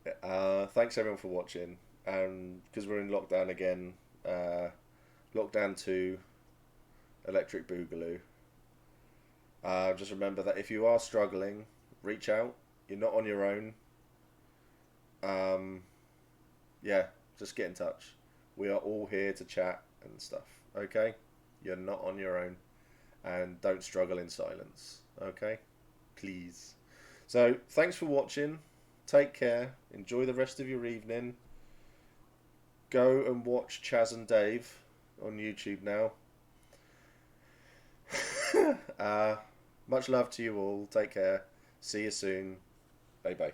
Thanks everyone for watching. And because we're in lockdown again, lockdown 2, Electric Boogaloo. Just remember that if you are struggling, reach out. You're not on your own. Yeah, just get in touch. We are all here to chat and stuff. Okay? You're not on your own. and don't struggle in silence. Okay? Please. So, thanks for watching. Take care. Enjoy the rest of your evening. Go and watch Chaz and Dave on YouTube now. Much love to you all. Take care. See you soon. Bye bye.